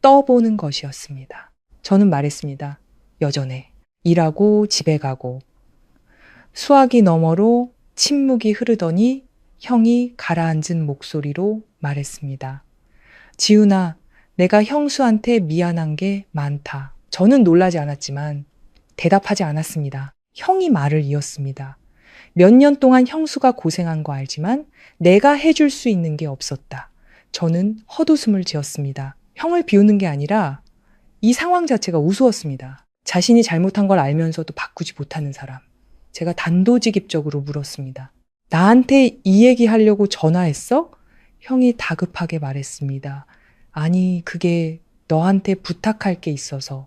떠보는 것이었습니다. 저는 말했습니다. 여전해. 일하고 집에 가고. 수화기 너머로 침묵이 흐르더니 형이 가라앉은 목소리로 말했습니다. 지훈아, 내가 형수한테 미안한 게 많다. 저는 놀라지 않았지만 대답하지 않았습니다. 형이 말을 이었습니다. 몇 년 동안 형수가 고생한 거 알지만 내가 해줄 수 있는 게 없었다. 저는 헛웃음을 지었습니다. 형을 비우는 게 아니라 이 상황 자체가 우스웠습니다. 자신이 잘못한 걸 알면서도 바꾸지 못하는 사람. 제가 단도직입적으로 물었습니다. 나한테 이 얘기 하려고 전화했어? 형이 다급하게 말했습니다. 아니, 그게 너한테 부탁할 게 있어서.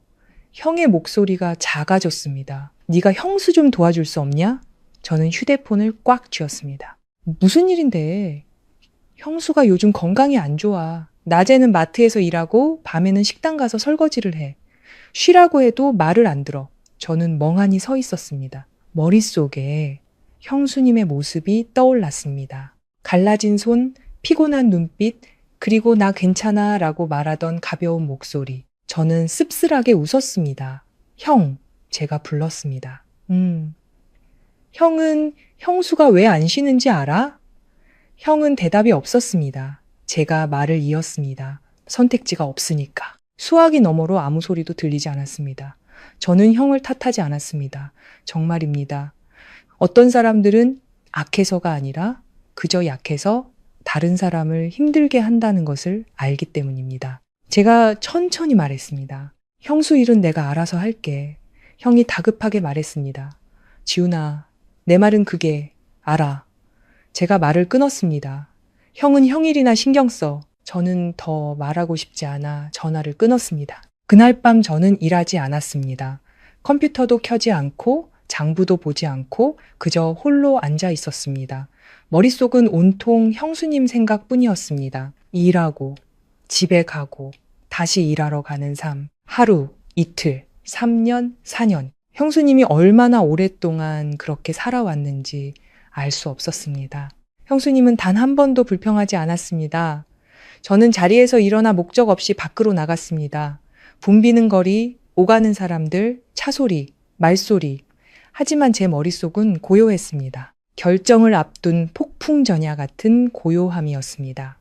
형의 목소리가 작아졌습니다. 네가 형수 좀 도와줄 수 없냐? 저는 휴대폰을 꽉 쥐었습니다. 무슨 일인데? 형수가 요즘 건강이 안 좋아. 낮에는 마트에서 일하고 밤에는 식당 가서 설거지를 해. 쉬라고 해도 말을 안 들어. 저는 멍하니 서 있었습니다. 머릿속에 형수님의 모습이 떠올랐습니다. 갈라진 손, 피곤한 눈빛, 그리고 나 괜찮아 라고 말하던 가벼운 목소리. 저는 씁쓸하게 웃었습니다. 형, 제가 불렀습니다. 형은 형수가 왜 안 쉬는지 알아? 형은 대답이 없었습니다. 제가 말을 이었습니다. 선택지가 없으니까. 수화기 너머로 아무 소리도 들리지 않았습니다. 저는 형을 탓하지 않았습니다. 정말입니다. 어떤 사람들은 악해서가 아니라 그저 약해서 다른 사람을 힘들게 한다는 것을 알기 때문입니다. 제가 천천히 말했습니다. 형수 일은 내가 알아서 할게. 형이 다급하게 말했습니다. 지훈아, 내 말은 그게 알아. 제가 말을 끊었습니다. 형은 형 일이나 신경 써. 저는 더 말하고 싶지 않아 전화를 끊었습니다. 그날 밤 저는 일하지 않았습니다. 컴퓨터도 켜지 않고 장부도 보지 않고 그저 홀로 앉아 있었습니다. 머릿속은 온통 형수님 생각뿐이었습니다. 일하고 집에 가고 다시 일하러 가는 삶. 하루, 이틀, 3년, 4년. 형수님이 얼마나 오랫동안 그렇게 살아왔는지 알 수 없었습니다. 형수님은 단 한 번도 불평하지 않았습니다. 저는 자리에서 일어나 목적 없이 밖으로 나갔습니다. 붐비는 거리, 오가는 사람들, 차소리, 말소리. 하지만 제 머릿속은 고요했습니다. 결정을 앞둔 폭풍전야 같은 고요함이었습니다.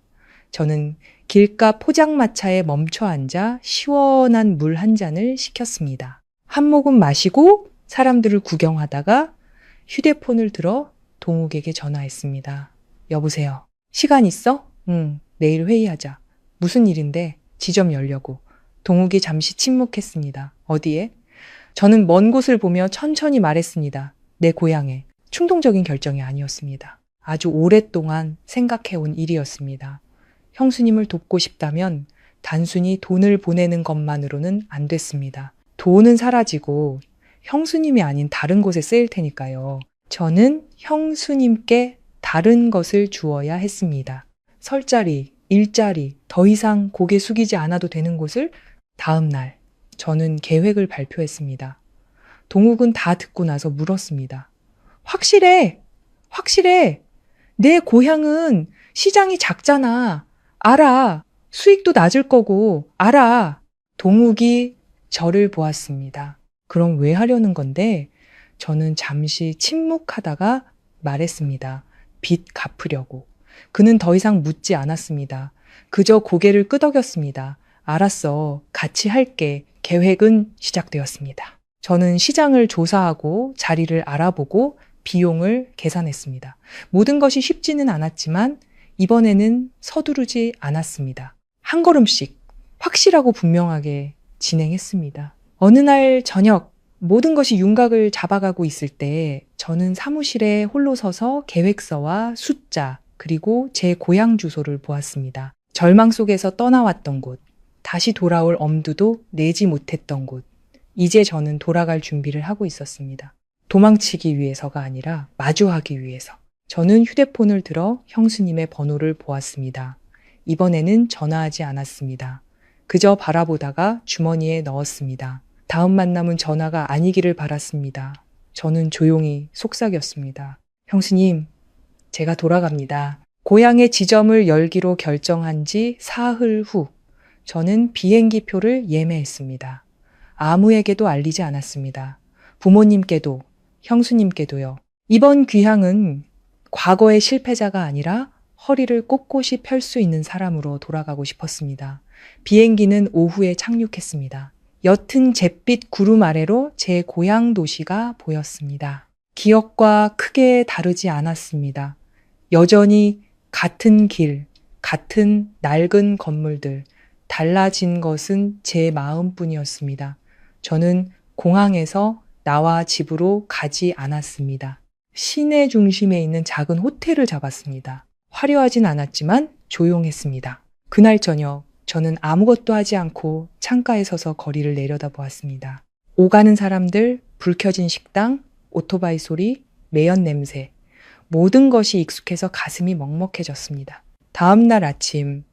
저는 길가 포장마차에 멈춰 앉아 시원한 물 한 잔을 시켰습니다. 한 모금 마시고 사람들을 구경하다가 휴대폰을 들어 동욱에게 전화했습니다. 여보세요. 시간 있어? 응, 내일 회의하자. 무슨 일인데? 지점 열려고. 동욱이 잠시 침묵했습니다. 어디에? 저는 먼 곳을 보며 천천히 말했습니다. 내 고향에. 충동적인 결정이 아니었습니다. 아주 오랫동안 생각해온 일이었습니다. 형수님을 돕고 싶다면 단순히 돈을 보내는 것만으로는 안 됐습니다. 돈은 사라지고 형수님이 아닌 다른 곳에 쓰일 테니까요. 저는 형수님께 다른 것을 주어야 했습니다. 설 자리, 일자리, 더 이상 고개 숙이지 않아도 되는 곳을 다음 날 저는 계획을 발표했습니다. 동욱은 다 듣고 나서 물었습니다. 확실해! 확실해! 내 고향은 시장이 작잖아. 알아. 수익도 낮을 거고 알아. 동욱이 저를 보았습니다. 그럼 왜 하려는 건데? 저는 잠시 침묵하다가 말했습니다. 빚 갚으려고. 그는 더 이상 묻지 않았습니다. 그저 고개를 끄덕였습니다. 알았어. 같이 할게. 계획은 시작되었습니다. 저는 시장을 조사하고 자리를 알아보고 비용을 계산했습니다. 모든 것이 쉽지는 않았지만 이번에는 서두르지 않았습니다. 한 걸음씩 확실하고 분명하게 진행했습니다. 어느 날 저녁 모든 것이 윤곽을 잡아가고 있을 때 저는 사무실에 홀로 서서 계획서와 숫자 그리고 제 고향 주소를 보았습니다. 절망 속에서 떠나왔던 곳, 다시 돌아올 엄두도 내지 못했던 곳, 이제 저는 돌아갈 준비를 하고 있었습니다. 도망치기 위해서가 아니라 마주하기 위해서. 저는 휴대폰을 들어 형수님의 번호를 보았습니다. 이번에는 전화하지 않았습니다. 그저 바라보다가 주머니에 넣었습니다. 다음 만남은 전화가 아니기를 바랐습니다. 저는 조용히 속삭였습니다. 형수님, 제가 돌아갑니다. 고향의 지점을 열기로 결정한 지 사흘 후, 저는 비행기 표를 예매했습니다. 아무에게도 알리지 않았습니다. 부모님께도, 형수님께도요. 이번 귀향은 과거의 실패자가 아니라 허리를 꼿꼿이 펼 수 있는 사람으로 돌아가고 싶었습니다. 비행기는 오후에 착륙했습니다. 옅은 잿빛 구름 아래로 제 고향 도시가 보였습니다. 기억과 크게 다르지 않았습니다. 여전히 같은 길, 같은 낡은 건물들, 달라진 것은 제 마음뿐이었습니다. 저는 공항에서 나와 집으로 가지 않았습니다. 시내 중심에 있는 작은 호텔을 잡았습니다. 화려하진 않았지만 조용했습니다. 그날 저녁 저는 아무것도 하지 않고 창가에 서서 거리를 내려다보았습니다. 오가는 사람들, 불 켜진 식당, 오토바이 소리, 매연 냄새, 모든 것이 익숙해서 가슴이 먹먹해졌습니다. 다음 날 아침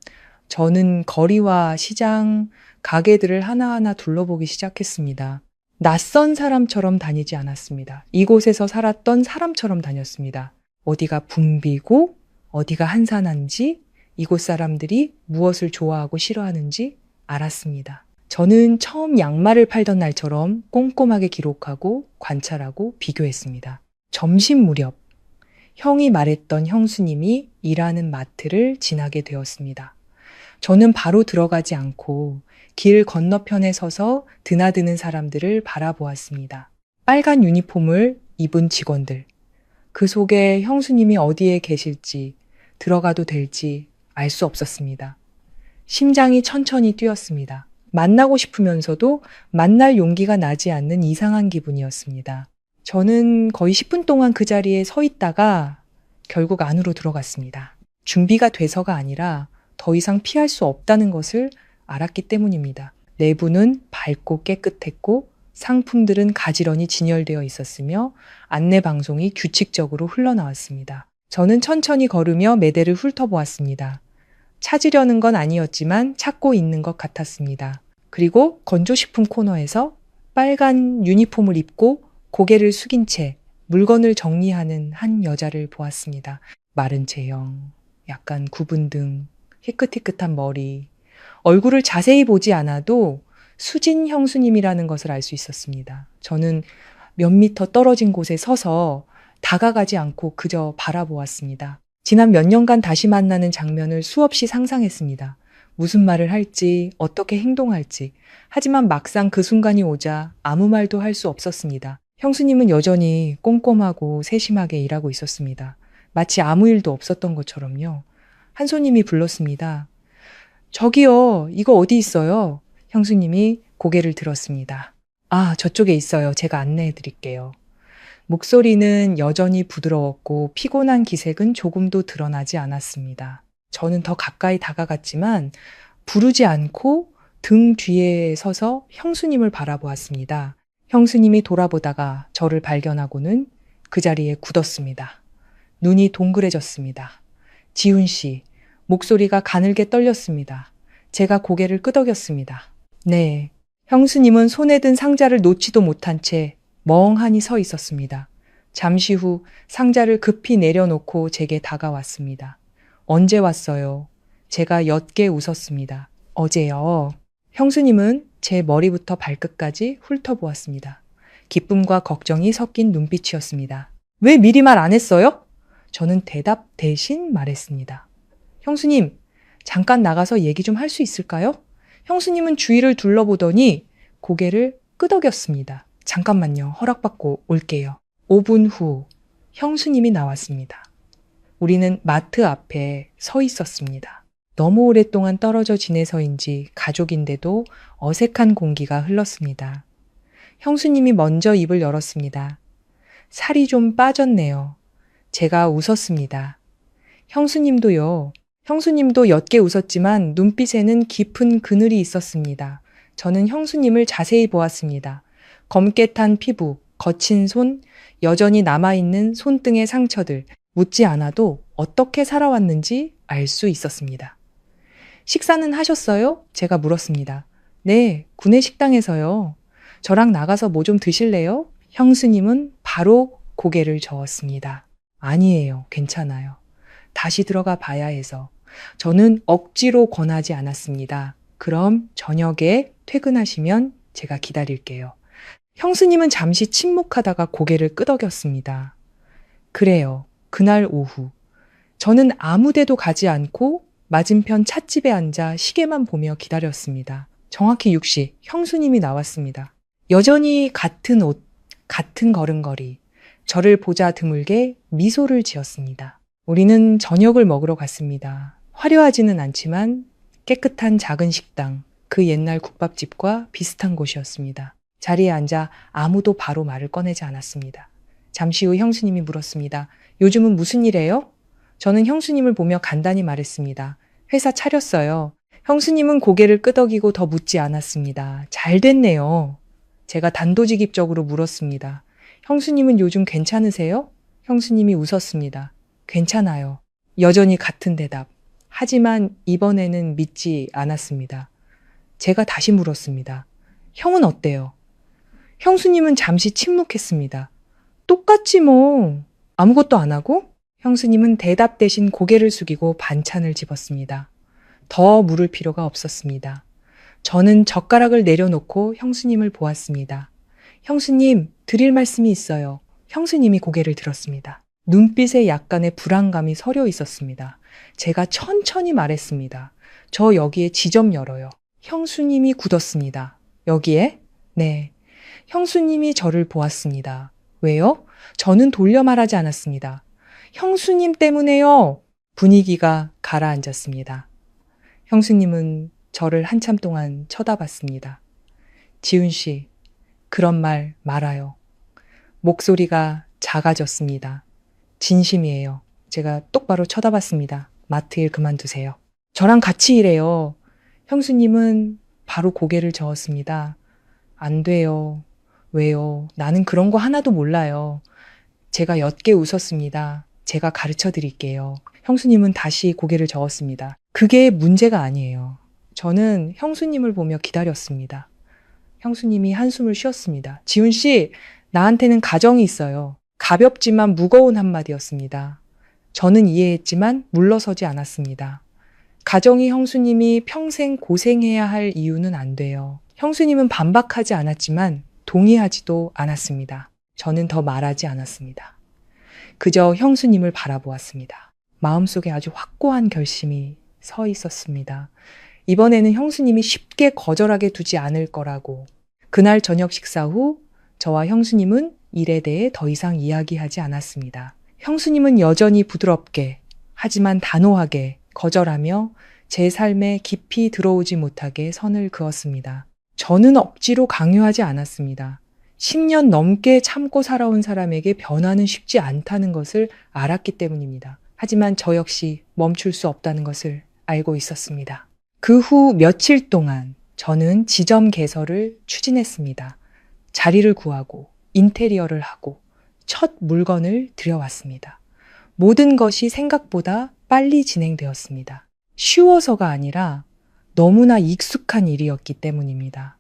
저는 거리와 시장, 가게들을 하나하나 둘러보기 시작했습니다. 낯선 사람처럼 다니지 않았습니다. 이곳에서 살았던 사람처럼 다녔습니다. 어디가 붐비고 어디가 한산한지, 이곳 사람들이 무엇을 좋아하고 싫어하는지 알았습니다. 저는 처음 양말을 팔던 날처럼 꼼꼼하게 기록하고 관찰하고 비교했습니다. 점심 무렵 형이 말했던 형수님이 일하는 마트를 지나게 되었습니다. 저는 바로 들어가지 않고 길 건너편에 서서 드나드는 사람들을 바라보았습니다. 빨간 유니폼을 입은 직원들. 그 속에 형수님이 어디에 계실지, 들어가도 될지 알 수 없었습니다. 심장이 천천히 뛰었습니다. 만나고 싶으면서도 만날 용기가 나지 않는 이상한 기분이었습니다. 저는 거의 10분 동안 그 자리에 서 있다가 결국 안으로 들어갔습니다. 준비가 돼서가 아니라 더 이상 피할 수 없다는 것을 알았기 때문입니다. 내부는 밝고 깨끗했고 상품들은 가지런히 진열되어 있었으며 안내 방송이 규칙적으로 흘러나왔습니다. 저는 천천히 걸으며 매대를 훑어보았습니다. 찾으려는 건 아니었지만 찾고 있는 것 같았습니다. 그리고 건조식품 코너에서 빨간 유니폼을 입고 고개를 숙인 채 물건을 정리하는 한 여자를 보았습니다. 마른 체형, 약간 굽은 등, 희끗희끗한 머리, 얼굴을 자세히 보지 않아도 수진 형수님이라는 것을 알 수 있었습니다. 저는 몇 미터 떨어진 곳에 서서 다가가지 않고 그저 바라보았습니다. 지난 몇 년간 다시 만나는 장면을 수없이 상상했습니다. 무슨 말을 할지, 어떻게 행동할지. 하지만 막상 그 순간이 오자 아무 말도 할 수 없었습니다. 형수님은 여전히 꼼꼼하고 세심하게 일하고 있었습니다. 마치 아무 일도 없었던 것처럼요. 한 손님이 불렀습니다. 저기요, 이거 어디 있어요? 형수님이 고개를 들었습니다. 아, 저쪽에 있어요. 제가 안내해 드릴게요. 목소리는 여전히 부드러웠고 피곤한 기색은 조금도 드러나지 않았습니다. 저는 더 가까이 다가갔지만 부르지 않고 등 뒤에 서서 형수님을 바라보았습니다. 형수님이 돌아보다가 저를 발견하고는 그 자리에 굳었습니다. 눈이 동그래졌습니다. 지훈 씨, 목소리가 가늘게 떨렸습니다. 제가 고개를 끄덕였습니다. 네, 형수님은 손에 든 상자를 놓지도 못한 채 멍하니 서 있었습니다. 잠시 후 상자를 급히 내려놓고 제게 다가왔습니다. 언제 왔어요? 제가 옅게 웃었습니다. 어제요. 형수님은 제 머리부터 발끝까지 훑어보았습니다. 기쁨과 걱정이 섞인 눈빛이었습니다. 왜 미리 말 안 했어요? 저는 대답 대신 말했습니다. 형수님, 잠깐 나가서 얘기 좀 할 수 있을까요? 형수님은 주위를 둘러보더니 고개를 끄덕였습니다. 잠깐만요. 허락받고 올게요. 5분 후 형수님이 나왔습니다. 우리는 마트 앞에 서 있었습니다. 너무 오랫동안 떨어져 지내서인지 가족인데도 어색한 공기가 흘렀습니다. 형수님이 먼저 입을 열었습니다. 살이 좀 빠졌네요. 제가 웃었습니다. 형수님도요. 형수님도 옅게 웃었지만 눈빛에는 깊은 그늘이 있었습니다. 저는 형수님을 자세히 보았습니다. 검게 탄 피부, 거친 손, 여전히 남아있는 손등의 상처들, 묻지 않아도 어떻게 살아왔는지 알 수 있었습니다. 식사는 하셨어요? 제가 물었습니다. 네, 구내식당에서요. 저랑 나가서 뭐 좀 드실래요? 형수님은 바로 고개를 저었습니다. 아니에요. 괜찮아요. 다시 들어가 봐야 해서. 저는 억지로 권하지 않았습니다. 그럼 저녁에 퇴근하시면 제가 기다릴게요. 형수님은 잠시 침묵하다가 고개를 끄덕였습니다. 그래요. 그날 오후. 저는 아무 데도 가지 않고 맞은편 찻집에 앉아 시계만 보며 기다렸습니다. 정확히 6시 형수님이 나왔습니다. 여전히 같은 옷, 같은 걸음걸이. 저를 보자 드물게 미소를 지었습니다. 우리는 저녁을 먹으러 갔습니다. 화려하지는 않지만 깨끗한 작은 식당, 그 옛날 국밥집과 비슷한 곳이었습니다. 자리에 앉아 아무도 바로 말을 꺼내지 않았습니다. 잠시 후 형수님이 물었습니다. 요즘은 무슨 일 해요? 저는 형수님을 보며 간단히 말했습니다. 회사 차렸어요. 형수님은 고개를 끄덕이고 더 묻지 않았습니다. 잘 됐네요. 제가 단도직입적으로 물었습니다. 형수님은 요즘 괜찮으세요? 형수님이 웃었습니다. 괜찮아요. 여전히 같은 대답. 하지만 이번에는 믿지 않았습니다. 제가 다시 물었습니다. 형은 어때요? 형수님은 잠시 침묵했습니다. 똑같지 뭐. 아무것도 안 하고? 형수님은 대답 대신 고개를 숙이고 반찬을 집었습니다. 더 물을 필요가 없었습니다. 저는 젓가락을 내려놓고 형수님을 보았습니다. 형수님, 드릴 말씀이 있어요. 형수님이 고개를 들었습니다. 눈빛에 약간의 불안감이 서려 있었습니다. 제가 천천히 말했습니다. 저 여기에 지점 열어요. 형수님이 굳었습니다. 여기에? 네. 형수님이 저를 보았습니다. 왜요? 저는 돌려 말하지 않았습니다. 형수님 때문에요. 분위기가 가라앉았습니다. 형수님은 저를 한참 동안 쳐다봤습니다. 지훈 씨, 그런 말 말아요. 목소리가 작아졌습니다. 진심이에요. 제가 똑바로 쳐다봤습니다. 마트 일 그만두세요. 저랑 같이 일해요. 형수님은 바로 고개를 저었습니다. 안 돼요. 왜요? 나는 그런 거 하나도 몰라요. 제가 옅게 웃었습니다. 제가 가르쳐 드릴게요. 형수님은 다시 고개를 저었습니다. 그게 문제가 아니에요. 저는 형수님을 보며 기다렸습니다. 형수님이 한숨을 쉬었습니다. 지훈 씨, 나한테는 가정이 있어요. 가볍지만 무거운 한마디였습니다. 저는 이해했지만 물러서지 않았습니다. 가정이 형수님이 평생 고생해야 할 이유는 안 돼요. 형수님은 반박하지 않았지만 동의하지도 않았습니다. 저는 더 말하지 않았습니다. 그저 형수님을 바라보았습니다. 마음속에 아주 확고한 결심이 서 있었습니다. 이번에는 형수님이 쉽게 거절하게 두지 않을 거라고. 그날 저녁 식사 후 저와 형수님은 일에 대해 더 이상 이야기하지 않았습니다. 형수님은 여전히 부드럽게 하지만 단호하게 거절하며 제 삶에 깊이 들어오지 못하게 선을 그었습니다. 저는 억지로 강요하지 않았습니다. 10년 넘게 참고 살아온 사람에게 변화는 쉽지 않다는 것을 알았기 때문입니다. 하지만 저 역시 멈출 수 없다는 것을 알고 있었습니다. 그 후 며칠 동안 저는 지점 개설을 추진했습니다. 자리를 구하고 인테리어를 하고 첫 물건을 들여왔습니다. 모든 것이 생각보다 빨리 진행되었습니다. 쉬워서가 아니라 너무나 익숙한 일이었기 때문입니다.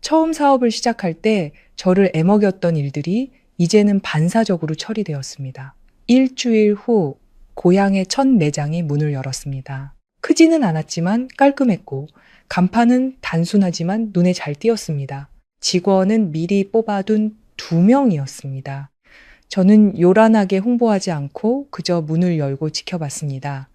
처음 사업을 시작할 때 저를 애먹였던 일들이 이제는 반사적으로 처리되었습니다. 일주일 후 고향의 첫 매장이 문을 열었습니다. 크지는 않았지만 깔끔했고 간판은 단순하지만 눈에 잘 띄었습니다. 직원은 미리 뽑아둔 2명이었습니다. 저는 요란하게 홍보하지 않고 그저 문을 열고 지켜봤습니다.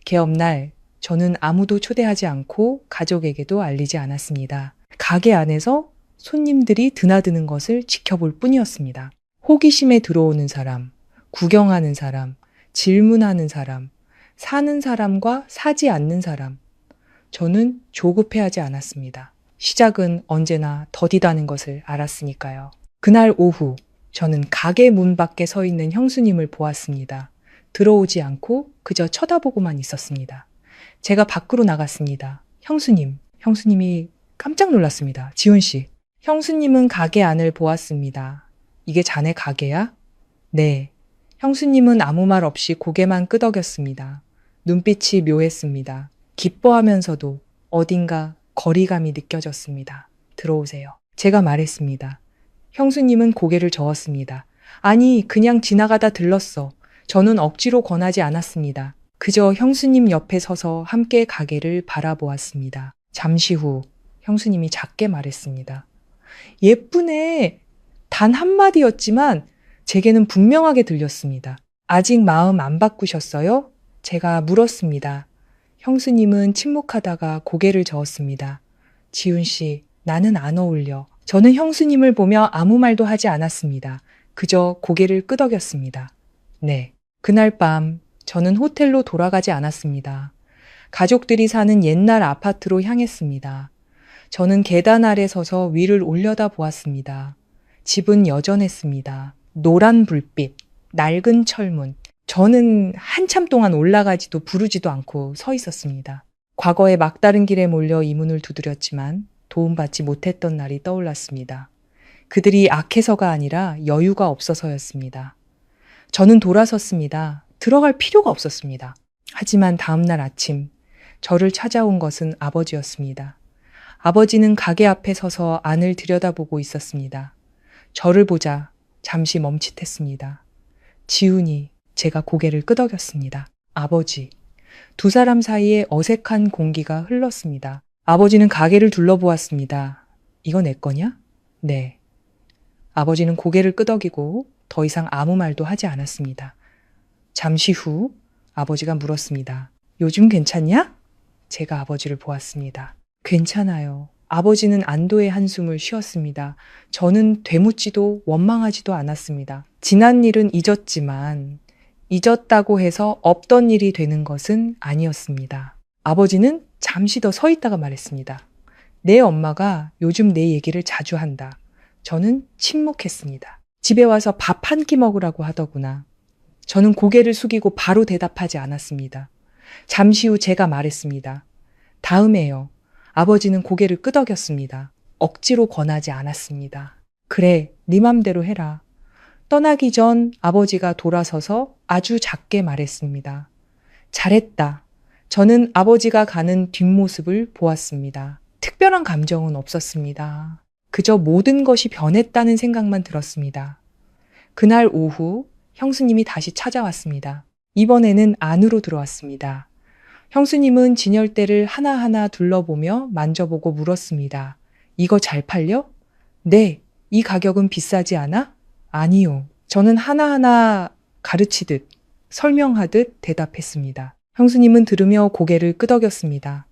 개업날 저는 아무도 초대하지 않고 가족에게도 알리지 않았습니다. 가게 안에서 손님들이 드나드는 것을 지켜볼 뿐이었습니다. 호기심에 들어오는 사람, 구경하는 사람, 질문하는 사람, 사는 사람과 사지 않는 사람. 저는 조급해하지 않았습니다. 시작은 언제나 더디다는 것을 알았으니까요. 그날 오후 저는 가게 문 밖에 서 있는 형수님을 보았습니다. 들어오지 않고 그저 쳐다보고만 있었습니다. 제가 밖으로 나갔습니다. 형수님이 깜짝 놀랐습니다. 지훈 씨. 형수님은 가게 안을 보았습니다. 이게 자네 가게야? 네. 형수님은 아무 말 없이 고개만 끄덕였습니다. 눈빛이 묘했습니다. 기뻐하면서도 어딘가 거리감이 느껴졌습니다. 들어오세요. 제가 말했습니다. 형수님은 고개를 저었습니다. 아니, 그냥 지나가다 들렀어. 저는 억지로 권하지 않았습니다. 그저 형수님 옆에 서서 함께 가게를 바라보았습니다. 잠시 후 형수님이 작게 말했습니다. 예쁘네. 단 한마디였지만 제게는 분명하게 들렸습니다. 아직 마음 안 바꾸셨어요? 제가 물었습니다. 형수님은 침묵하다가 고개를 저었습니다. 지훈 씨, 나는 안 어울려. 저는 형수님을 보며 아무 말도 하지 않았습니다. 그저 고개를 끄덕였습니다. 네. 그날 밤 저는 호텔로 돌아가지 않았습니다. 가족들이 사는 옛날 아파트로 향했습니다. 저는 계단 아래 서서 위를 올려다 보았습니다. 집은 여전했습니다. 노란 불빛, 낡은 철문. 저는 한참 동안 올라가지도 부르지도 않고 서 있었습니다. 과거의 막다른 길에 몰려 이 문을 두드렸지만 도움받지 못했던 날이 떠올랐습니다. 그들이 악해서가 아니라 여유가 없어서였습니다. 저는 돌아섰습니다. 들어갈 필요가 없었습니다. 하지만 다음 날 아침 저를 찾아온 것은 아버지였습니다. 아버지는 가게 앞에 서서 안을 들여다보고 있었습니다. 저를 보자 잠시 멈칫했습니다. 지훈이. 제가 고개를 끄덕였습니다. 아버지. 두 사람 사이에 어색한 공기가 흘렀습니다. 아버지는 가게를 둘러보았습니다. 이거 내 거냐? 네. 아버지는 고개를 끄덕이고 더 이상 아무 말도 하지 않았습니다. 잠시 후 아버지가 물었습니다. 요즘 괜찮냐? 제가 아버지를 보았습니다. 괜찮아요. 아버지는 안도의 한숨을 쉬었습니다. 저는 되묻지도 원망하지도 않았습니다. 지난 일은 잊었지만 잊었다고 해서 없던 일이 되는 것은 아니었습니다. 아버지는 잠시 더 서 있다가 말했습니다. 내 엄마가 요즘 내 얘기를 자주 한다. 저는 침묵했습니다. 집에 와서 밥 한 끼 먹으라고 하더구나. 저는 고개를 숙이고 바로 대답하지 않았습니다. 잠시 후 제가 말했습니다. 다음에요. 아버지는 고개를 끄덕였습니다. 억지로 권하지 않았습니다. 그래, 네 맘대로 해라. 떠나기 전 아버지가 돌아서서 아주 작게 말했습니다. 잘했다. 저는 아버지가 가는 뒷모습을 보았습니다. 특별한 감정은 없었습니다. 그저 모든 것이 변했다는 생각만 들었습니다. 그날 오후 형수님이 다시 찾아왔습니다. 이번에는 안으로 들어왔습니다. 형수님은 진열대를 하나하나 둘러보며 만져보고 물었습니다. 이거 잘 팔려? 네. 이 가격은 비싸지 않아? 아니요. 저는 하나하나 가르치듯 설명하듯 대답했습니다. 형수님은 들으며 고개를 끄덕였습니다.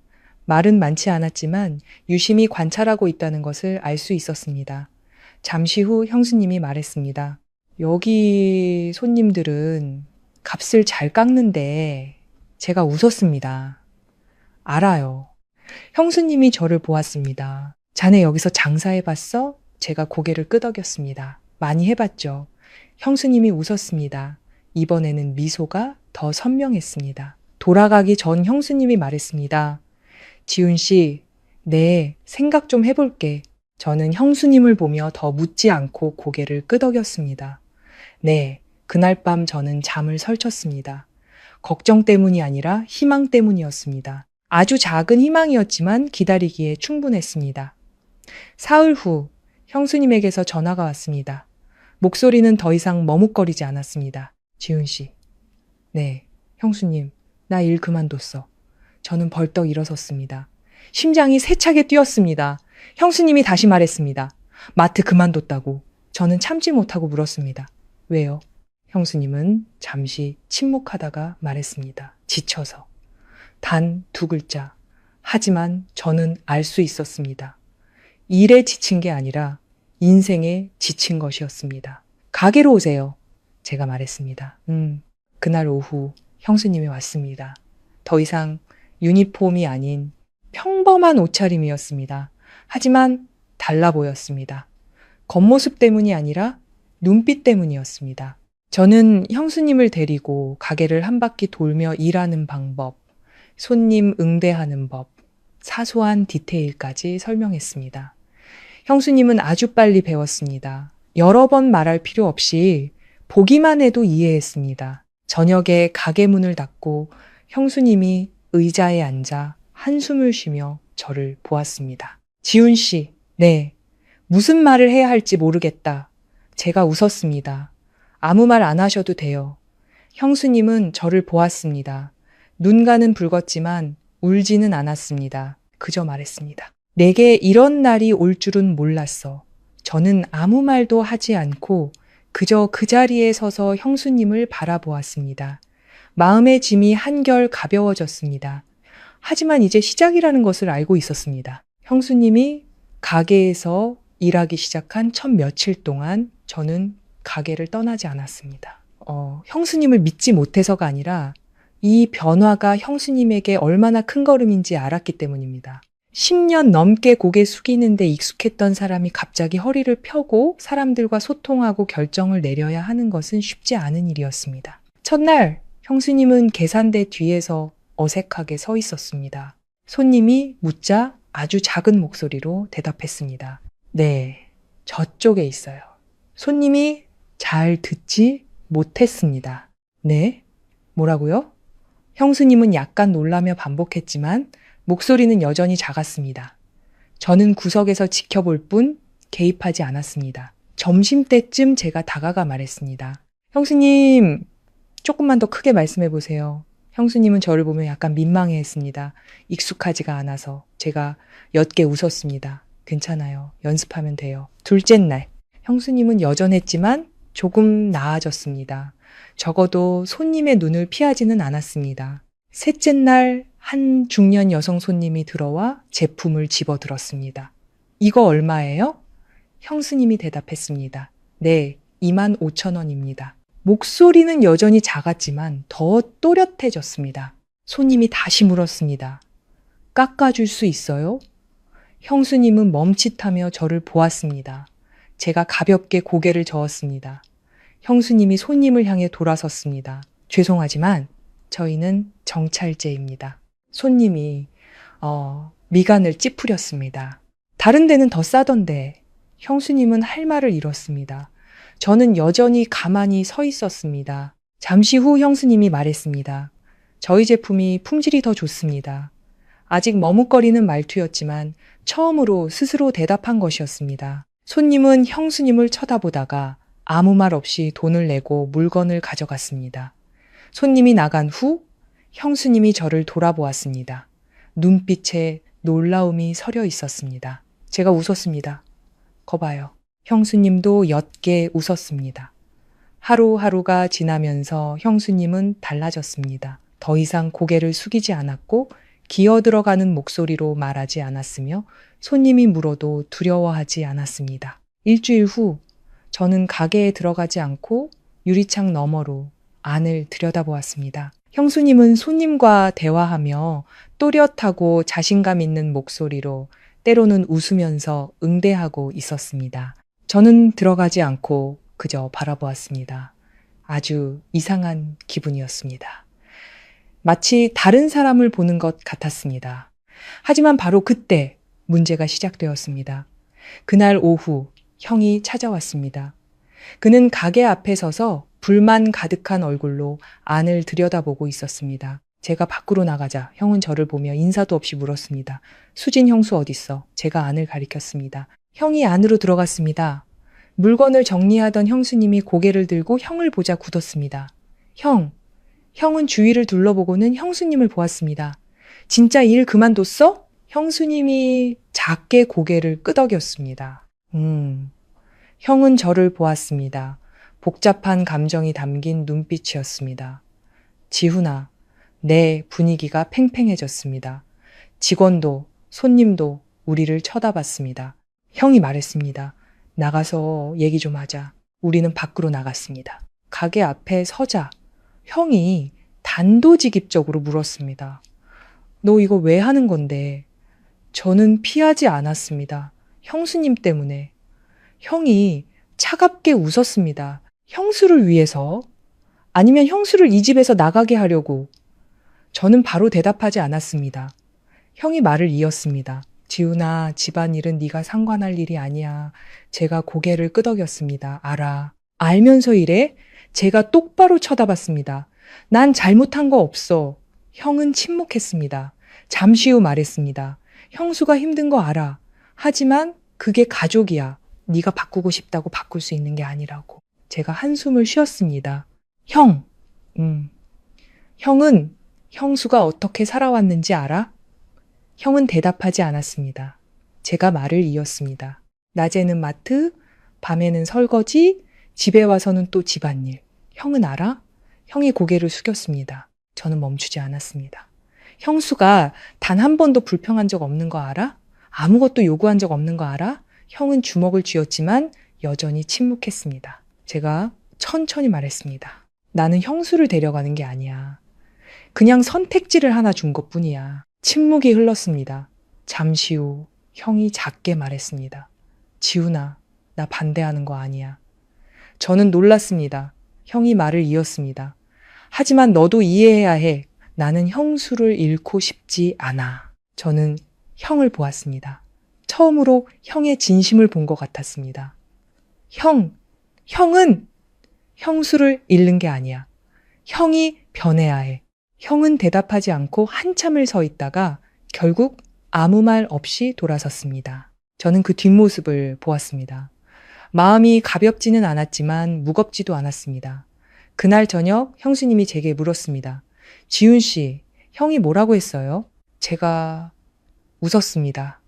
말은 많지 않았지만 유심히 관찰하고 있다는 것을 알 수 있었습니다. 잠시 후 형수님이 말했습니다. 여기 손님들은 값을 잘 깎는데 제가 웃었습니다. 알아요. 형수님이 저를 보았습니다. 자네 여기서 장사해봤어? 제가 고개를 끄덕였습니다. 많이 해봤죠. 형수님이 웃었습니다. 이번에는 미소가 더 선명했습니다. 돌아가기 전 형수님이 말했습니다. 지훈 씨, 네, 생각 좀 해볼게. 저는 형수님을 보며 더 묻지 않고 고개를 끄덕였습니다. 네, 그날 밤 저는 잠을 설쳤습니다. 걱정 때문이 아니라 희망 때문이었습니다. 아주 작은 희망이었지만 기다리기에 충분했습니다. 사흘 후 형수님에게서 전화가 왔습니다. 목소리는 더 이상 머뭇거리지 않았습니다. 지훈 씨. 네, 형수님, 나 일 그만뒀어. 저는 벌떡 일어섰습니다. 심장이 세차게 뛰었습니다. 형수님이 다시 말했습니다. 마트 그만뒀다고. 저는 참지 못하고 물었습니다. 왜요? 형수님은 잠시 침묵하다가 말했습니다. 지쳐서. 단 두 글자. 하지만 저는 알 수 있었습니다. 일에 지친 게 아니라 인생에 지친 것이었습니다. 가게로 오세요. 제가 말했습니다. 그날 오후 형수님이 왔습니다. 더 이상 유니폼이 아닌 평범한 옷차림이었습니다. 하지만 달라 보였습니다. 겉모습 때문이 아니라 눈빛 때문이었습니다. 저는 형수님을 데리고 가게를 한 바퀴 돌며 일하는 방법, 손님 응대하는 법, 사소한 디테일까지 설명했습니다. 형수님은 아주 빨리 배웠습니다. 여러 번 말할 필요 없이 보기만 해도 이해했습니다. 저녁에 가게 문을 닫고 형수님이 의자에 앉아 한숨을 쉬며 저를 보았습니다. 지훈 씨, 네. 무슨 말을 해야 할지 모르겠다. 제가 웃었습니다. 아무 말 안 하셔도 돼요. 형수님은 저를 보았습니다. 눈가는 붉었지만 울지는 않았습니다. 그저 말했습니다. 내게 이런 날이 올 줄은 몰랐어. 저는 아무 말도 하지 않고 그저 그 자리에 서서 형수님을 바라보았습니다. 마음의 짐이 한결 가벼워졌습니다. 하지만 이제 시작이라는 것을 알고 있었습니다. 형수님이 가게에서 일하기 시작한 첫 며칠 동안 저는 가게를 떠나지 않았습니다. 형수님을 믿지 못해서가 아니라 이 변화가 형수님에게 얼마나 큰 걸음인지 알았기 때문입니다. 10년 넘게 고개 숙이는데 익숙했던 사람이 갑자기 허리를 펴고 사람들과 소통하고 결정을 내려야 하는 것은 쉽지 않은 일이었습니다. 첫날 형수님은 계산대 뒤에서 어색하게 서 있었습니다. 손님이 묻자 아주 작은 목소리로 대답했습니다. 네, 저쪽에 있어요. 손님이 잘 듣지 못했습니다. 네? 뭐라고요? 형수님은 약간 놀라며 반복했지만 목소리는 여전히 작았습니다. 저는 구석에서 지켜볼 뿐 개입하지 않았습니다. 점심때쯤 제가 다가가 말했습니다. 형수님, 조금만 더 크게 말씀해 보세요. 형수님은 저를 보며 약간 민망해했습니다. 익숙하지가 않아서 제가 옅게 웃었습니다. 괜찮아요. 연습하면 돼요. 둘째 날, 형수님은 여전했지만 조금 나아졌습니다. 적어도 손님의 눈을 피하지는 않았습니다. 셋째 날, 한 중년 여성 손님이 들어와 제품을 집어들었습니다. 이거 얼마예요? 형수님이 대답했습니다. 네, 25,000원입니다. 목소리는 여전히 작았지만 더 또렷해졌습니다. 손님이 다시 물었습니다. 깎아줄 수 있어요? 형수님은 멈칫하며 저를 보았습니다. 제가 가볍게 고개를 저었습니다. 형수님이 손님을 향해 돌아섰습니다. 죄송하지만 저희는 정찰제입니다. 손님이 미간을 찌푸렸습니다. 다른 데는 더 싸던데. 형수님은 할 말을 잃었습니다. 저는 여전히 가만히 서 있었습니다. 잠시 후 형수님이 말했습니다. 저희 제품이 품질이 더 좋습니다. 아직 머뭇거리는 말투였지만 처음으로 스스로 대답한 것이었습니다. 손님은 형수님을 쳐다보다가 아무 말 없이 돈을 내고 물건을 가져갔습니다. 손님이 나간 후 형수님이 저를 돌아보았습니다. 눈빛에 놀라움이 서려 있었습니다. 제가 웃었습니다. 거봐요. 형수님도 옅게 웃었습니다. 하루하루가 지나면서 형수님은 달라졌습니다. 더 이상 고개를 숙이지 않았고 기어들어가는 목소리로 말하지 않았으며 손님이 물어도 두려워하지 않았습니다. 일주일 후 저는 가게에 들어가지 않고 유리창 너머로 안을 들여다보았습니다. 형수님은 손님과 대화하며 또렷하고 자신감 있는 목소리로 때로는 웃으면서 응대하고 있었습니다. 저는 들어가지 않고 그저 바라보았습니다. 아주 이상한 기분이었습니다. 마치 다른 사람을 보는 것 같았습니다. 하지만 바로 그때 문제가 시작되었습니다. 그날 오후 형이 찾아왔습니다. 그는 가게 앞에 서서 불만 가득한 얼굴로 안을 들여다보고 있었습니다. 제가 밖으로 나가자 형은 저를 보며 인사도 없이 물었습니다. 수진 형수 어딨어? 제가 안을 가리켰습니다. 형이 안으로 들어갔습니다. 물건을 정리하던 형수님이 고개를 들고 형을 보자 굳었습니다. 형은 주위를 둘러보고는 형수님을 보았습니다. 진짜 일 그만뒀어? 형수님이 작게 고개를 끄덕였습니다. 형은 저를 보았습니다. 복잡한 감정이 담긴 눈빛이었습니다. 지훈아, 내 분위기가 팽팽해졌습니다. 직원도 손님도 우리를 쳐다봤습니다. 형이 말했습니다. 나가서 얘기 좀 하자. 우리는 밖으로 나갔습니다. 가게 앞에 서자 형이 단도직입적으로 물었습니다. 너 이거 왜 하는 건데? 저는 피하지 않았습니다. 형수님 때문에. 형이 차갑게 웃었습니다. 형수를 위해서? 아니면 형수를 이 집에서 나가게 하려고? 저는 바로 대답하지 않았습니다. 형이 말을 이었습니다. 지훈아, 집안일은 네가 상관할 일이 아니야. 제가 고개를 끄덕였습니다. 알아. 알면서 이래? 제가 똑바로 쳐다봤습니다. 난 잘못한 거 없어. 형은 침묵했습니다. 잠시 후 말했습니다. 형수가 힘든 거 알아. 하지만 그게 가족이야. 네가 바꾸고 싶다고 바꿀 수 있는 게 아니라고. 제가 한숨을 쉬었습니다. 형, 형은 형수가 어떻게 살아왔는지 알아? 형은 대답하지 않았습니다. 제가 말을 이었습니다. 낮에는 마트, 밤에는 설거지, 집에 와서는 또 집안일. 형은 알아? 형이 고개를 숙였습니다. 저는 멈추지 않았습니다. 형수가 단 한 번도 불평한 적 없는 거 알아? 아무것도 요구한 적 없는 거 알아? 형은 주먹을 쥐었지만 여전히 침묵했습니다. 제가 천천히 말했습니다. 나는 형수를 데려가는 게 아니야. 그냥 선택지를 하나 준 것뿐이야. 침묵이 흘렀습니다. 잠시 후 형이 작게 말했습니다. 지훈아, 나 반대하는 거 아니야. 저는 놀랐습니다. 형이 말을 이었습니다. 하지만 너도 이해해야 해. 나는 형수를 잃고 싶지 않아. 저는 형을 보았습니다. 처음으로 형의 진심을 본 것 같았습니다. 형은 형수를 잃는 게 아니야. 형이 변해야 해. 형은 대답하지 않고 한참을 서 있다가 결국 아무 말 없이 돌아섰습니다. 저는 그 뒷모습을 보았습니다. 마음이 가볍지는 않았지만 무겁지도 않았습니다. 그날 저녁 형수님이 제게 물었습니다. 지훈 씨, 형이 뭐라고 했어요? 제가 웃었습니다.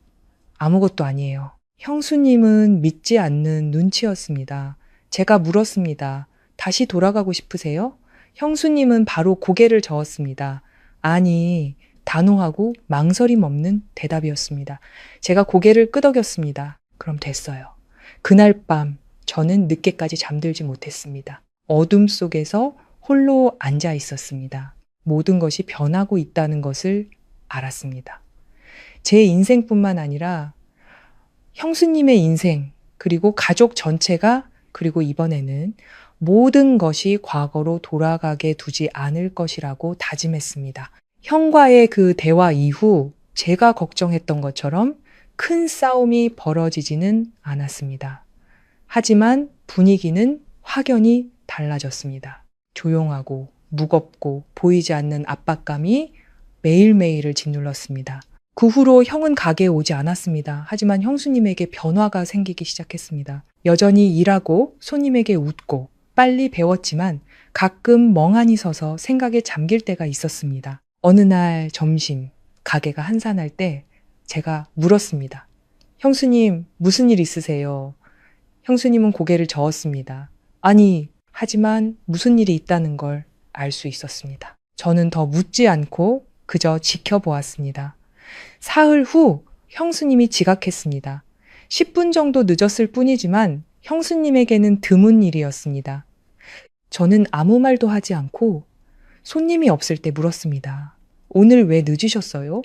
아무것도 아니에요. 형수님은 믿지 않는 눈치였습니다. 제가 물었습니다. 다시 돌아가고 싶으세요? 형수님은 바로 고개를 저었습니다. 아니, 단호하고 망설임 없는 대답이었습니다. 제가 고개를 끄덕였습니다. 그럼 됐어요. 그날 밤 저는 늦게까지 잠들지 못했습니다. 어둠 속에서 홀로 앉아 있었습니다. 모든 것이 변하고 있다는 것을 알았습니다. 제 인생뿐만 아니라 형수님의 인생, 그리고 가족 전체가, 그리고 이번에는 모든 것이 과거로 돌아가게 두지 않을 것이라고 다짐했습니다. 형과의 그 대화 이후 제가 걱정했던 것처럼 큰 싸움이 벌어지지는 않았습니다. 하지만 분위기는 확연히 달라졌습니다. 조용하고 무겁고 보이지 않는 압박감이 매일매일을 짓눌렀습니다. 그 후로 형은 가게에 오지 않았습니다. 하지만 형수님에게 변화가 생기기 시작했습니다. 여전히 일하고 손님에게 웃고 빨리 배웠지만 가끔 멍하니 서서 생각에 잠길 때가 있었습니다. 어느 날 점심 가게가 한산할 때 제가 물었습니다. 형수님, 무슨 일 있으세요? 형수님은 고개를 저었습니다. 아니, 하지만 무슨 일이 있다는 걸 알 수 있었습니다. 저는 더 묻지 않고 그저 지켜보았습니다. 사흘 후 형수님이 지각했습니다. 10분 정도 늦었을 뿐이지만 형수님에게는 드문 일이었습니다. 저는 아무 말도 하지 않고 손님이 없을 때 물었습니다. 오늘 왜 늦으셨어요?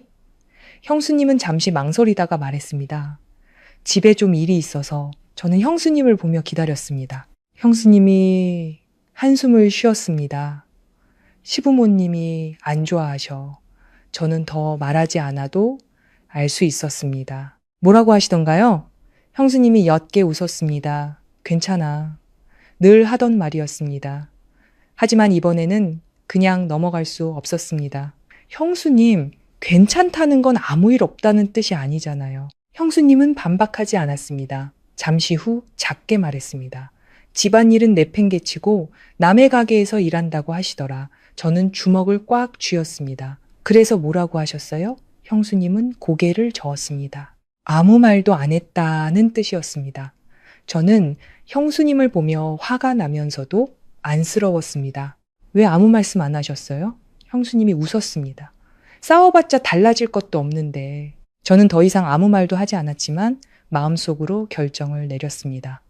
형수님은 잠시 망설이다가 말했습니다. 집에 좀 일이 있어서 저는 형수님을 보며 기다렸습니다. 형수님이 한숨을 쉬었습니다. 시부모님이 안 좋아하셔. 저는 더 말하지 않아도 알 수 있었습니다. 뭐라고 하시던가요? 형수님이 옅게 웃었습니다. 괜찮아. 늘 하던 말이었습니다. 하지만 이번에는 그냥 넘어갈 수 없었습니다. 형수님, 괜찮다는 건 아무 일 없다는 뜻이 아니잖아요. 형수님은 반박하지 않았습니다. 잠시 후 작게 말했습니다. 집안일은 내팽개치고 남의 가게에서 일한다고 하시더라. 저는 주먹을 꽉 쥐었습니다. 그래서 뭐라고 하셨어요? 형수님은 고개를 저었습니다. 아무 말도 안 했다는 뜻이었습니다. 저는 형수님을 보며 화가 나면서도 안쓰러웠습니다. 왜 아무 말씀 안 하셨어요? 형수님이 웃었습니다. 싸워봤자 달라질 것도 없는데. 저는 더 이상 아무 말도 하지 않았지만 마음속으로 결정을 내렸습니다.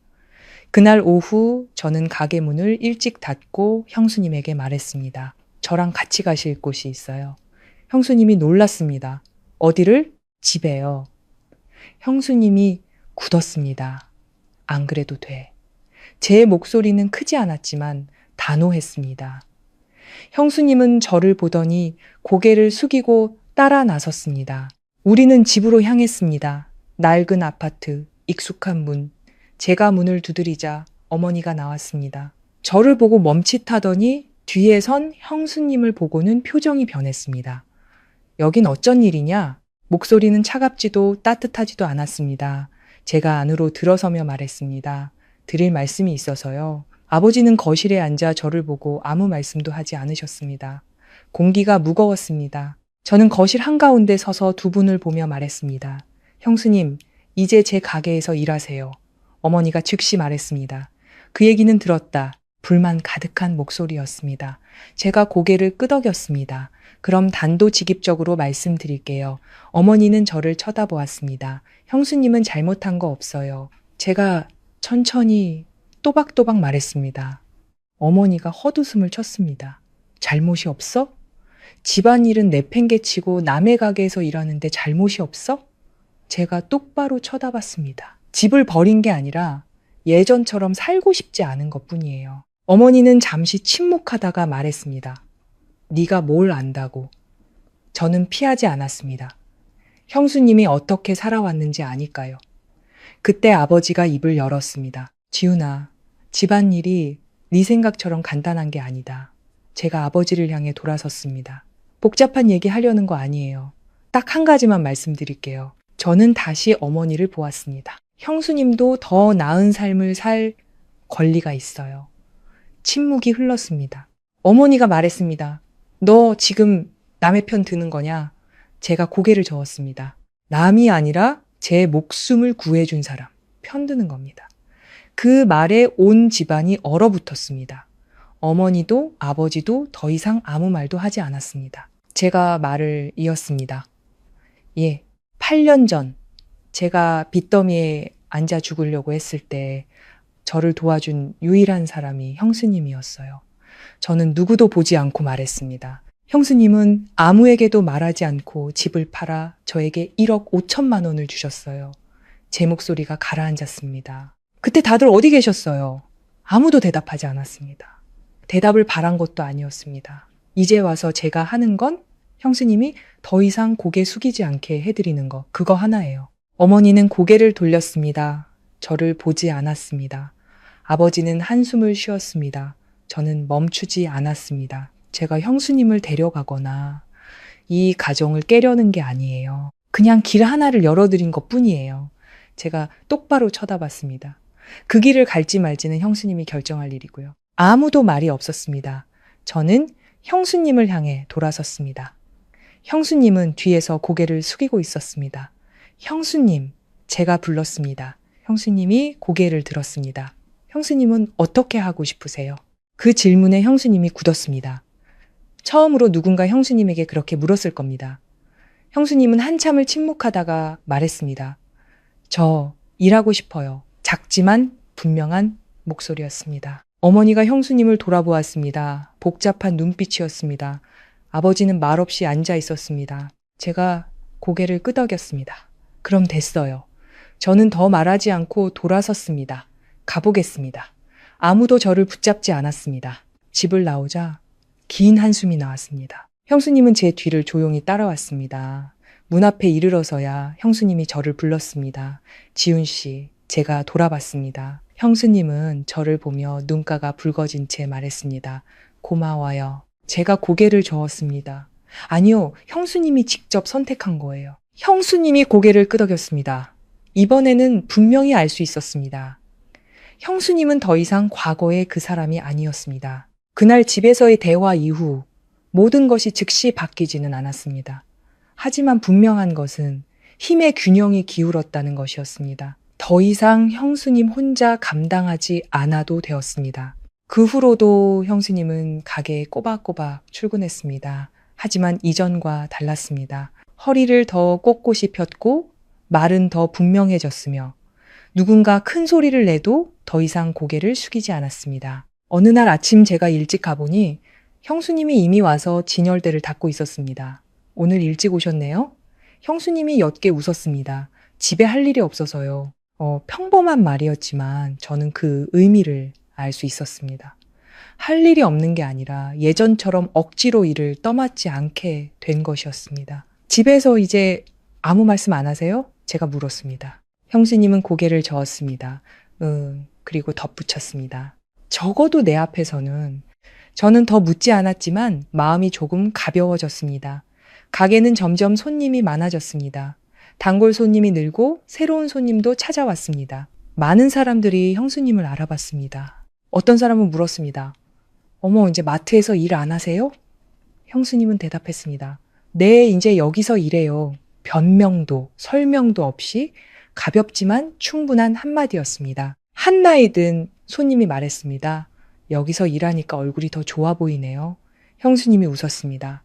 그날 오후 저는 가게 문을 일찍 닫고 형수님에게 말했습니다. 저랑 같이 가실 곳이 있어요. 형수님이 놀랐습니다. 어디를? 집에요. 형수님이 굳었습니다. 안 그래도 돼. 제 목소리는 크지 않았지만 단호했습니다. 형수님은 저를 보더니 고개를 숙이고 따라 나섰습니다. 우리는 집으로 향했습니다. 낡은 아파트, 익숙한 문. 제가 문을 두드리자 어머니가 나왔습니다. 저를 보고 멈칫하더니 뒤에 선 형수님을 보고는 표정이 변했습니다. 여긴 어쩐 일이냐? 목소리는 차갑지도 따뜻하지도 않았습니다. 제가 안으로 들어서며 말했습니다. 드릴 말씀이 있어서요. 아버지는 거실에 앉아 저를 보고 아무 말씀도 하지 않으셨습니다. 공기가 무거웠습니다. 저는 거실 한가운데 서서 두 분을 보며 말했습니다. 형수님, 이제 제 가게에서 일하세요. 어머니가 즉시 말했습니다. 그 얘기는 들었다. 불만 가득한 목소리였습니다. 제가 고개를 끄덕였습니다. 그럼 단도직입적으로 말씀드릴게요. 어머니는 저를 쳐다보았습니다. 형수님은 잘못한 거 없어요. 제가 천천히 또박또박 말했습니다. 어머니가 헛웃음을 쳤습니다. 잘못이 없어? 집안일은 내팽개치고 남의 가게에서 일하는데 잘못이 없어? 제가 똑바로 쳐다봤습니다. 집을 버린 게 아니라 예전처럼 살고 싶지 않은 것뿐이에요. 어머니는 잠시 침묵하다가 말했습니다. 네가 뭘 안다고. 저는 피하지 않았습니다. 형수님이 어떻게 살아왔는지 아니까요. 그때 아버지가 입을 열었습니다. 지훈아, 집안일이 네 생각처럼 간단한 게 아니다. 제가 아버지를 향해 돌아섰습니다. 복잡한 얘기 하려는 거 아니에요. 딱 한 가지만 말씀드릴게요. 저는 다시 어머니를 보았습니다. 형수님도 더 나은 삶을 살 권리가 있어요. 침묵이 흘렀습니다. 어머니가 말했습니다. 너 지금 남의 편 드는 거냐? 제가 고개를 저었습니다. 남이 아니라 제 목숨을 구해준 사람, 편드는 겁니다. 그 말에 온 집안이 얼어붙었습니다. 어머니도 아버지도 더 이상 아무 말도 하지 않았습니다. 제가 말을 이었습니다. 8년 전 제가 빚더미에 앉아 죽으려고 했을 때 저를 도와준 유일한 사람이 형수님이었어요. 저는 누구도 보지 않고 말했습니다. 형수님은 아무에게도 말하지 않고 집을 팔아 저에게 1억 5천만 원을 주셨어요. 제 목소리가 가라앉았습니다. 그때 다들 어디 계셨어요? 아무도 대답하지 않았습니다. 대답을 바란 것도 아니었습니다. 이제 와서 제가 하는 건 형수님이 더 이상 고개 숙이지 않게 해드리는 거, 그거 하나예요. 어머니는 고개를 돌렸습니다. 저를 보지 않았습니다. 아버지는 한숨을 쉬었습니다. 저는 멈추지 않았습니다. 제가 형수님을 데려가거나 이 가정을 깨려는 게 아니에요. 그냥 길 하나를 열어드린 것 뿐이에요. 제가 똑바로 쳐다봤습니다. 그 길을 갈지 말지는 형수님이 결정할 일이고요. 아무도 말이 없었습니다. 저는 형수님을 향해 돌아섰습니다. 형수님은 뒤에서 고개를 숙이고 있었습니다. 형수님, 제가 불렀습니다. 형수님이 고개를 들었습니다. 형수님은 어떻게 하고 싶으세요? 그 질문에 형수님이 굳었습니다. 처음으로 누군가 형수님에게 그렇게 물었을 겁니다. 형수님은 한참을 침묵하다가 말했습니다. 저 일하고 싶어요. 작지만 분명한 목소리였습니다. 어머니가 형수님을 돌아보았습니다. 복잡한 눈빛이었습니다. 아버지는 말없이 앉아 있었습니다. 제가 고개를 끄덕였습니다. 그럼 됐어요. 저는 더 말하지 않고 돌아섰습니다. 가보겠습니다. 아무도 저를 붙잡지 않았습니다. 집을 나오자 긴 한숨이 나왔습니다. 형수님은 제 뒤를 조용히 따라왔습니다. 문 앞에 이르러서야 형수님이 저를 불렀습니다. 지훈 씨, 제가 돌아봤습니다. 형수님은 저를 보며 눈가가 붉어진 채 말했습니다. 고마워요. 제가 고개를 저었습니다. 아니요, 형수님이 직접 선택한 거예요. 형수님이 고개를 끄덕였습니다. 이번에는 분명히 알 수 있었습니다. 형수님은 더 이상 과거의 그 사람이 아니었습니다. 그날 집에서의 대화 이후 모든 것이 즉시 바뀌지는 않았습니다. 하지만 분명한 것은 힘의 균형이 기울었다는 것이었습니다. 더 이상 형수님 혼자 감당하지 않아도 되었습니다. 그 후로도 형수님은 가게에 꼬박꼬박 출근했습니다. 하지만 이전과 달랐습니다. 허리를 더 꼿꼿이 폈고 말은 더 분명해졌으며 누군가 큰 소리를 내도 더 이상 고개를 숙이지 않았습니다. 어느 날 아침 제가 일찍 가보니 형수님이 이미 와서 진열대를 닫고 있었습니다. 오늘 일찍 오셨네요? 형수님이 옅게 웃었습니다. 집에 할 일이 없어서요. 평범한 말이었지만 저는 그 의미를 알 수 있었습니다. 할 일이 없는 게 아니라 예전처럼 억지로 일을 떠맡지 않게 된 것이었습니다. 집에서 이제 아무 말씀 안 하세요? 제가 물었습니다. 형수님은 고개를 저었습니다. 그리고 덧붙였습니다. 적어도 내 앞에서는. 저는 더 묻지 않았지만 마음이 조금 가벼워졌습니다. 가게는 점점 손님이 많아졌습니다. 단골 손님이 늘고 새로운 손님도 찾아왔습니다. 많은 사람들이 형수님을 알아봤습니다. 어떤 사람은 물었습니다. 어머, 이제 마트에서 일 안 하세요? 형수님은 대답했습니다. 네, 이제 여기서 일해요. 변명도 설명도 없이 가볍지만 충분한 한마디였습니다. 한나이 든 손님이 말했습니다. 여기서 일하니까 얼굴이 더 좋아 보이네요. 형수님이 웃었습니다.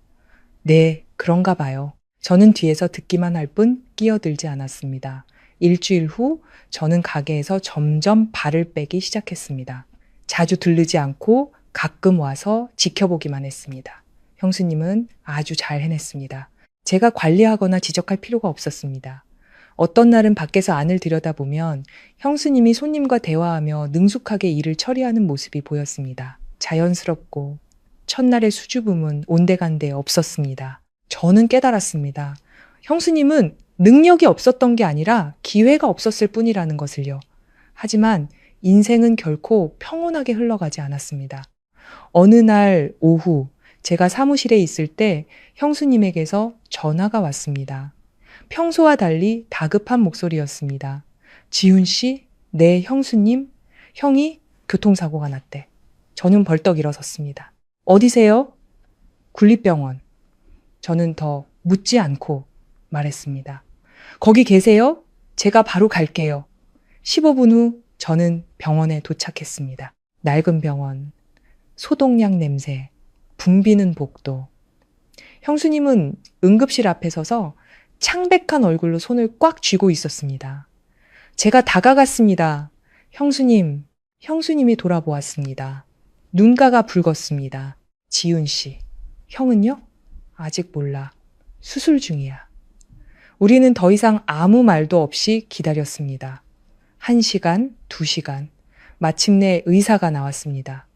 네, 그런가 봐요. 저는 뒤에서 듣기만 할 뿐 끼어들지 않았습니다. 일주일 후 저는 가게에서 점점 발을 빼기 시작했습니다. 자주 들르지 않고 가끔 와서 지켜보기만 했습니다. 형수님은 아주 잘 해냈습니다. 제가 관리하거나 지적할 필요가 없었습니다. 어떤 날은 밖에서 안을 들여다보면 형수님이 손님과 대화하며 능숙하게 일을 처리하는 모습이 보였습니다. 자연스럽고 첫날의 수줍음은 온데간데 없었습니다. 저는 깨달았습니다. 형수님은 능력이 없었던 게 아니라 기회가 없었을 뿐이라는 것을요. 하지만 인생은 결코 평온하게 흘러가지 않았습니다. 어느 날 오후 제가 사무실에 있을 때 형수님에게서 전화가 왔습니다. 평소와 달리 다급한 목소리였습니다. 지훈 씨, 네, 형수님, 형이 교통사고가 났대. 저는 벌떡 일어섰습니다. 어디세요? 군립병원. 저는 더 묻지 않고 말했습니다. 거기 계세요? 제가 바로 갈게요. 15분 후 저는 병원에 도착했습니다. 낡은 병원, 소독약 냄새, 붐비는 복도. 형수님은 응급실 앞에 서서 창백한 얼굴로 손을 꽉 쥐고 있었습니다. 제가 다가갔습니다. 형수님이 돌아보았습니다. 눈가가 붉었습니다. 지훈 씨, 형은요? 아직 몰라. 수술 중이야. 우리는 더 이상 아무 말도 없이 기다렸습니다. 1시간, 2시간. 마침내 의사가 나왔습니다.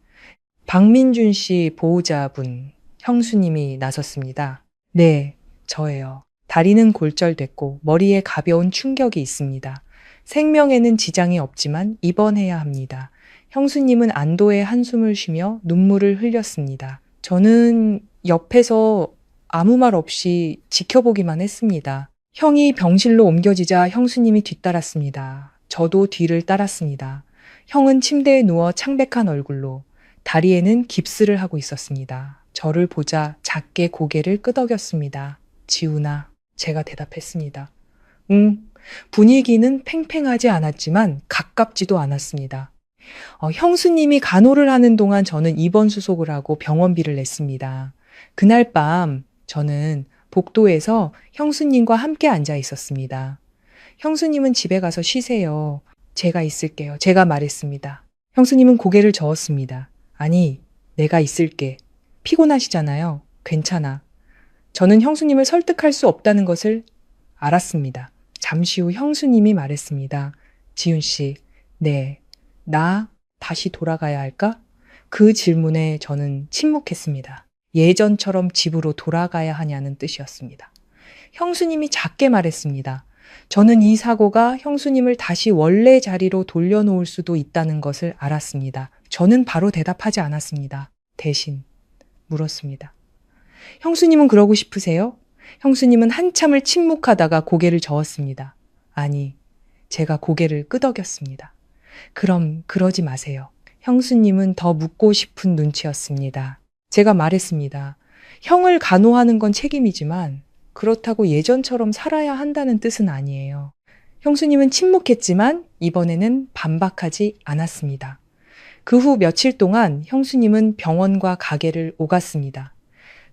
박민준 씨 보호자분, 형수님이 나섰습니다. 네, 저예요. 다리는 골절됐고 머리에 가벼운 충격이 있습니다. 생명에는 지장이 없지만 입원해야 합니다. 형수님은 안도의 한숨을 쉬며 눈물을 흘렸습니다. 저는 옆에서 아무 말 없이 지켜보기만 했습니다. 형이 병실로 옮겨지자 형수님이 뒤따랐습니다. 저도 뒤를 따랐습니다. 형은 침대에 누워 창백한 얼굴로, 다리에는 깁스를 하고 있었습니다. 저를 보자 작게 고개를 끄덕였습니다. 지훈아, 제가 대답했습니다. 분위기는 팽팽하지 않았지만 가깝지도 않았습니다. 형수님이 간호를 하는 동안 저는 입원 수속을 하고 병원비를 냈습니다. 그날 밤 저는 복도에서 형수님과 함께 앉아 있었습니다. 형수님은 집에 가서 쉬세요. 제가 있을게요. 제가 말했습니다. 형수님은 고개를 저었습니다. 아니, 내가 있을게. 피곤하시잖아요. 괜찮아. 저는 형수님을 설득할 수 없다는 것을 알았습니다. 잠시 후 형수님이 말했습니다. 지훈 씨, 네, 나 다시 돌아가야 할까? 그 질문에 저는 침묵했습니다. 예전처럼 집으로 돌아가야 하냐는 뜻이었습니다. 형수님이 작게 말했습니다. 저는 이 사고가 형수님을 다시 원래 자리로 돌려놓을 수도 있다는 것을 알았습니다. 저는 바로 대답하지 않았습니다. 대신 물었습니다. 형수님은 그러고 싶으세요? 형수님은 한참을 침묵하다가 고개를 저었습니다. 아니, 제가 고개를 끄덕였습니다. 그럼 그러지 마세요. 형수님은 더 묻고 싶은 눈치였습니다. 제가 말했습니다. 형을 간호하는 건 책임이지만 그렇다고 예전처럼 살아야 한다는 뜻은 아니에요. 형수님은 침묵했지만 이번에는 반박하지 않았습니다. 그 후 며칠 동안 형수님은 병원과 가게를 오갔습니다.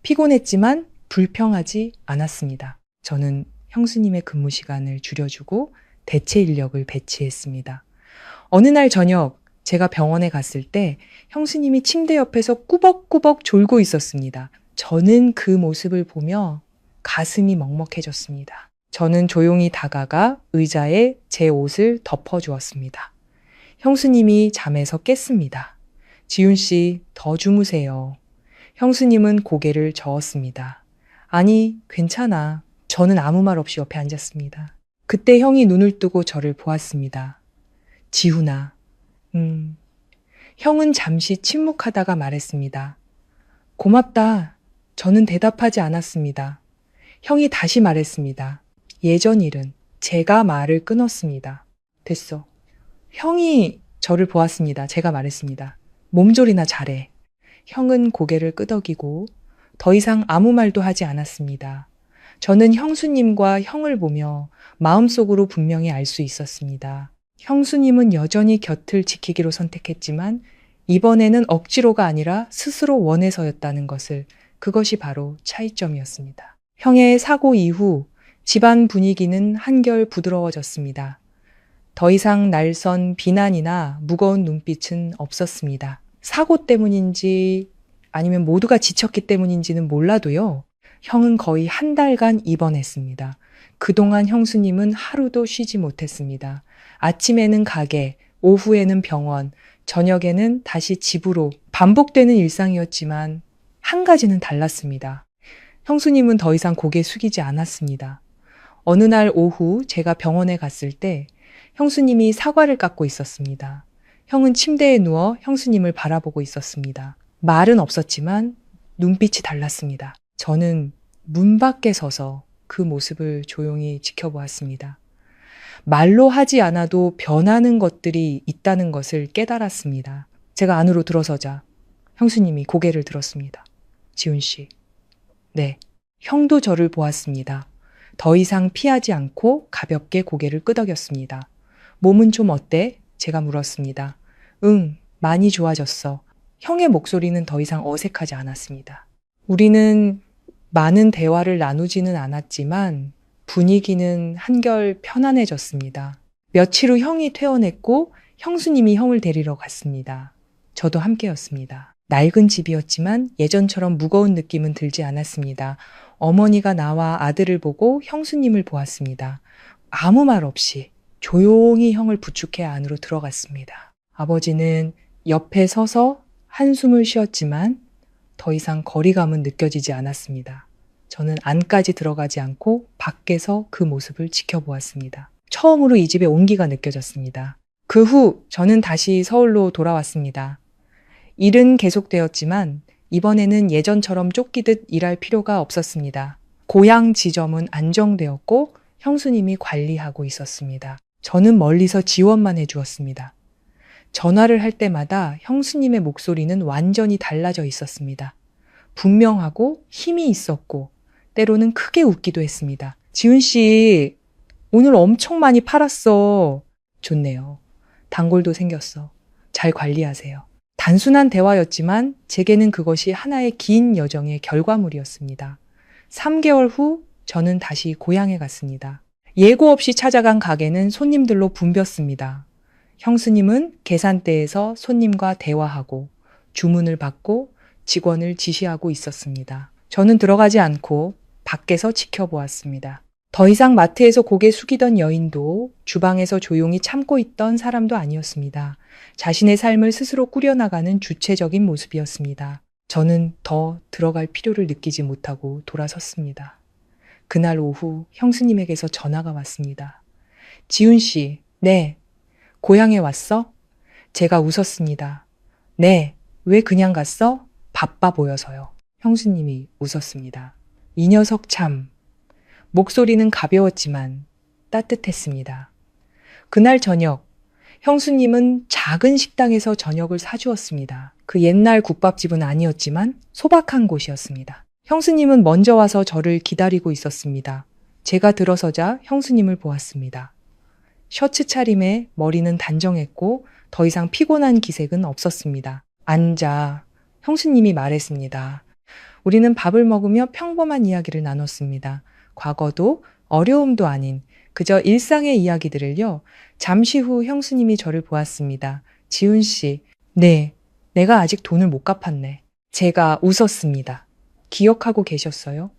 피곤했지만 불평하지 않았습니다. 저는 형수님의 근무 시간을 줄여주고 대체 인력을 배치했습니다. 어느 날 저녁 제가 병원에 갔을 때 형수님이 침대 옆에서 꾸벅꾸벅 졸고 있었습니다. 저는 그 모습을 보며 가슴이 먹먹해졌습니다. 저는 조용히 다가가 의자에 제 옷을 덮어주었습니다. 형수님이 잠에서 깼습니다. 지훈 씨, 더 주무세요. 형수님은 고개를 저었습니다. 아니, 괜찮아. 저는 아무 말 없이 옆에 앉았습니다. 그때 형이 눈을 뜨고 저를 보았습니다. 지훈아, 형은 잠시 침묵하다가 말했습니다. 고맙다. 저는 대답하지 않았습니다. 형이 다시 말했습니다. 예전 일은 제가 말을 끊었습니다. 됐어. 형이 저를 보았습니다. 제가 말했습니다. 몸조리나 잘해. 형은 고개를 끄덕이고 더 이상 아무 말도 하지 않았습니다. 저는 형수님과 형을 보며 마음속으로 분명히 알 수 있었습니다. 형수님은 여전히 곁을 지키기로 선택했지만 이번에는 억지로가 아니라 스스로 원해서였다는 것을, 그것이 바로 차이점이었습니다. 형의 사고 이후 집안 분위기는 한결 부드러워졌습니다. 더 이상 날선 비난이나 무거운 눈빛은 없었습니다. 사고 때문인지 아니면 모두가 지쳤기 때문인지는 몰라도요. 형은 거의 한 달간 입원했습니다. 그동안 형수님은 하루도 쉬지 못했습니다. 아침에는 가게, 오후에는 병원, 저녁에는 다시 집으로 반복되는 일상이었지만 한 가지는 달랐습니다. 형수님은 더 이상 고개 숙이지 않았습니다. 어느 날 오후 제가 병원에 갔을 때 형수님이 사과를 깎고 있었습니다. 형은 침대에 누워 형수님을 바라보고 있었습니다. 말은 없었지만 눈빛이 달랐습니다. 저는 문 밖에 서서 그 모습을 조용히 지켜보았습니다. 말로 하지 않아도 변하는 것들이 있다는 것을 깨달았습니다. 제가 안으로 들어서자 형수님이 고개를 들었습니다. 지훈 씨. 네. 형도 저를 보았습니다. 더 이상 피하지 않고 가볍게 고개를 끄덕였습니다. 몸은 좀 어때? 제가 물었습니다. 응, 많이 좋아졌어. 형의 목소리는 더 이상 어색하지 않았습니다. 우리는 많은 대화를 나누지는 않았지만 분위기는 한결 편안해졌습니다. 며칠 후 형이 퇴원했고 형수님이 형을 데리러 갔습니다. 저도 함께였습니다. 낡은 집이었지만 예전처럼 무거운 느낌은 들지 않았습니다. 어머니가 나와 아들을 보고 형수님을 보았습니다. 아무 말 없이 조용히 형을 부축해 안으로 들어갔습니다. 아버지는 옆에 서서 한숨을 쉬었지만 더 이상 거리감은 느껴지지 않았습니다. 저는 안까지 들어가지 않고 밖에서 그 모습을 지켜보았습니다. 처음으로 이 집의 온기가 느껴졌습니다. 그 후 저는 다시 서울로 돌아왔습니다. 일은 계속되었지만 이번에는 예전처럼 쫓기듯 일할 필요가 없었습니다. 고향 지점은 안정되었고 형수님이 관리하고 있었습니다. 저는 멀리서 지원만 해주었습니다. 전화를 할 때마다 형수님의 목소리는 완전히 달라져 있었습니다. 분명하고 힘이 있었고 때로는 크게 웃기도 했습니다. 지훈 씨, 오늘 엄청 많이 팔았어. 좋네요. 단골도 생겼어. 잘 관리하세요. 단순한 대화였지만 제게는 그것이 하나의 긴 여정의 결과물이었습니다. 3개월 후 저는 다시 고향에 갔습니다. 예고 없이 찾아간 가게는 손님들로 붐볐습니다. 형수님은 계산대에서 손님과 대화하고 주문을 받고 직원을 지시하고 있었습니다. 저는 들어가지 않고 밖에서 지켜보았습니다. 더 이상 마트에서 고개 숙이던 여인도 주방에서 조용히 참고 있던 사람도 아니었습니다. 자신의 삶을 스스로 꾸려나가는 주체적인 모습이었습니다. 저는 더 들어갈 필요를 느끼지 못하고 돌아섰습니다. 그날 오후 형수님에게서 전화가 왔습니다. 지훈 씨, 네. 고향에 왔어? 제가 웃었습니다. 네. 왜 그냥 갔어? 바빠 보여서요. 형수님이 웃었습니다. 이 녀석 참. 목소리는 가벼웠지만 따뜻했습니다. 그날 저녁, 형수님은 작은 식당에서 저녁을 사주었습니다. 그 옛날 국밥집은 아니었지만 소박한 곳이었습니다. 형수님은 먼저 와서 저를 기다리고 있었습니다. 제가 들어서자 형수님을 보았습니다. 셔츠 차림에 머리는 단정했고 더 이상 피곤한 기색은 없었습니다. 앉아. 형수님이 말했습니다. 우리는 밥을 먹으며 평범한 이야기를 나눴습니다. 과거도 어려움도 아닌 그저 일상의 이야기들을요. 잠시 후 형수님이 저를 보았습니다. 지훈 씨, 네, 내가 아직 돈을 못 갚았네. 제가 웃었습니다. 기억하고 계셨어요?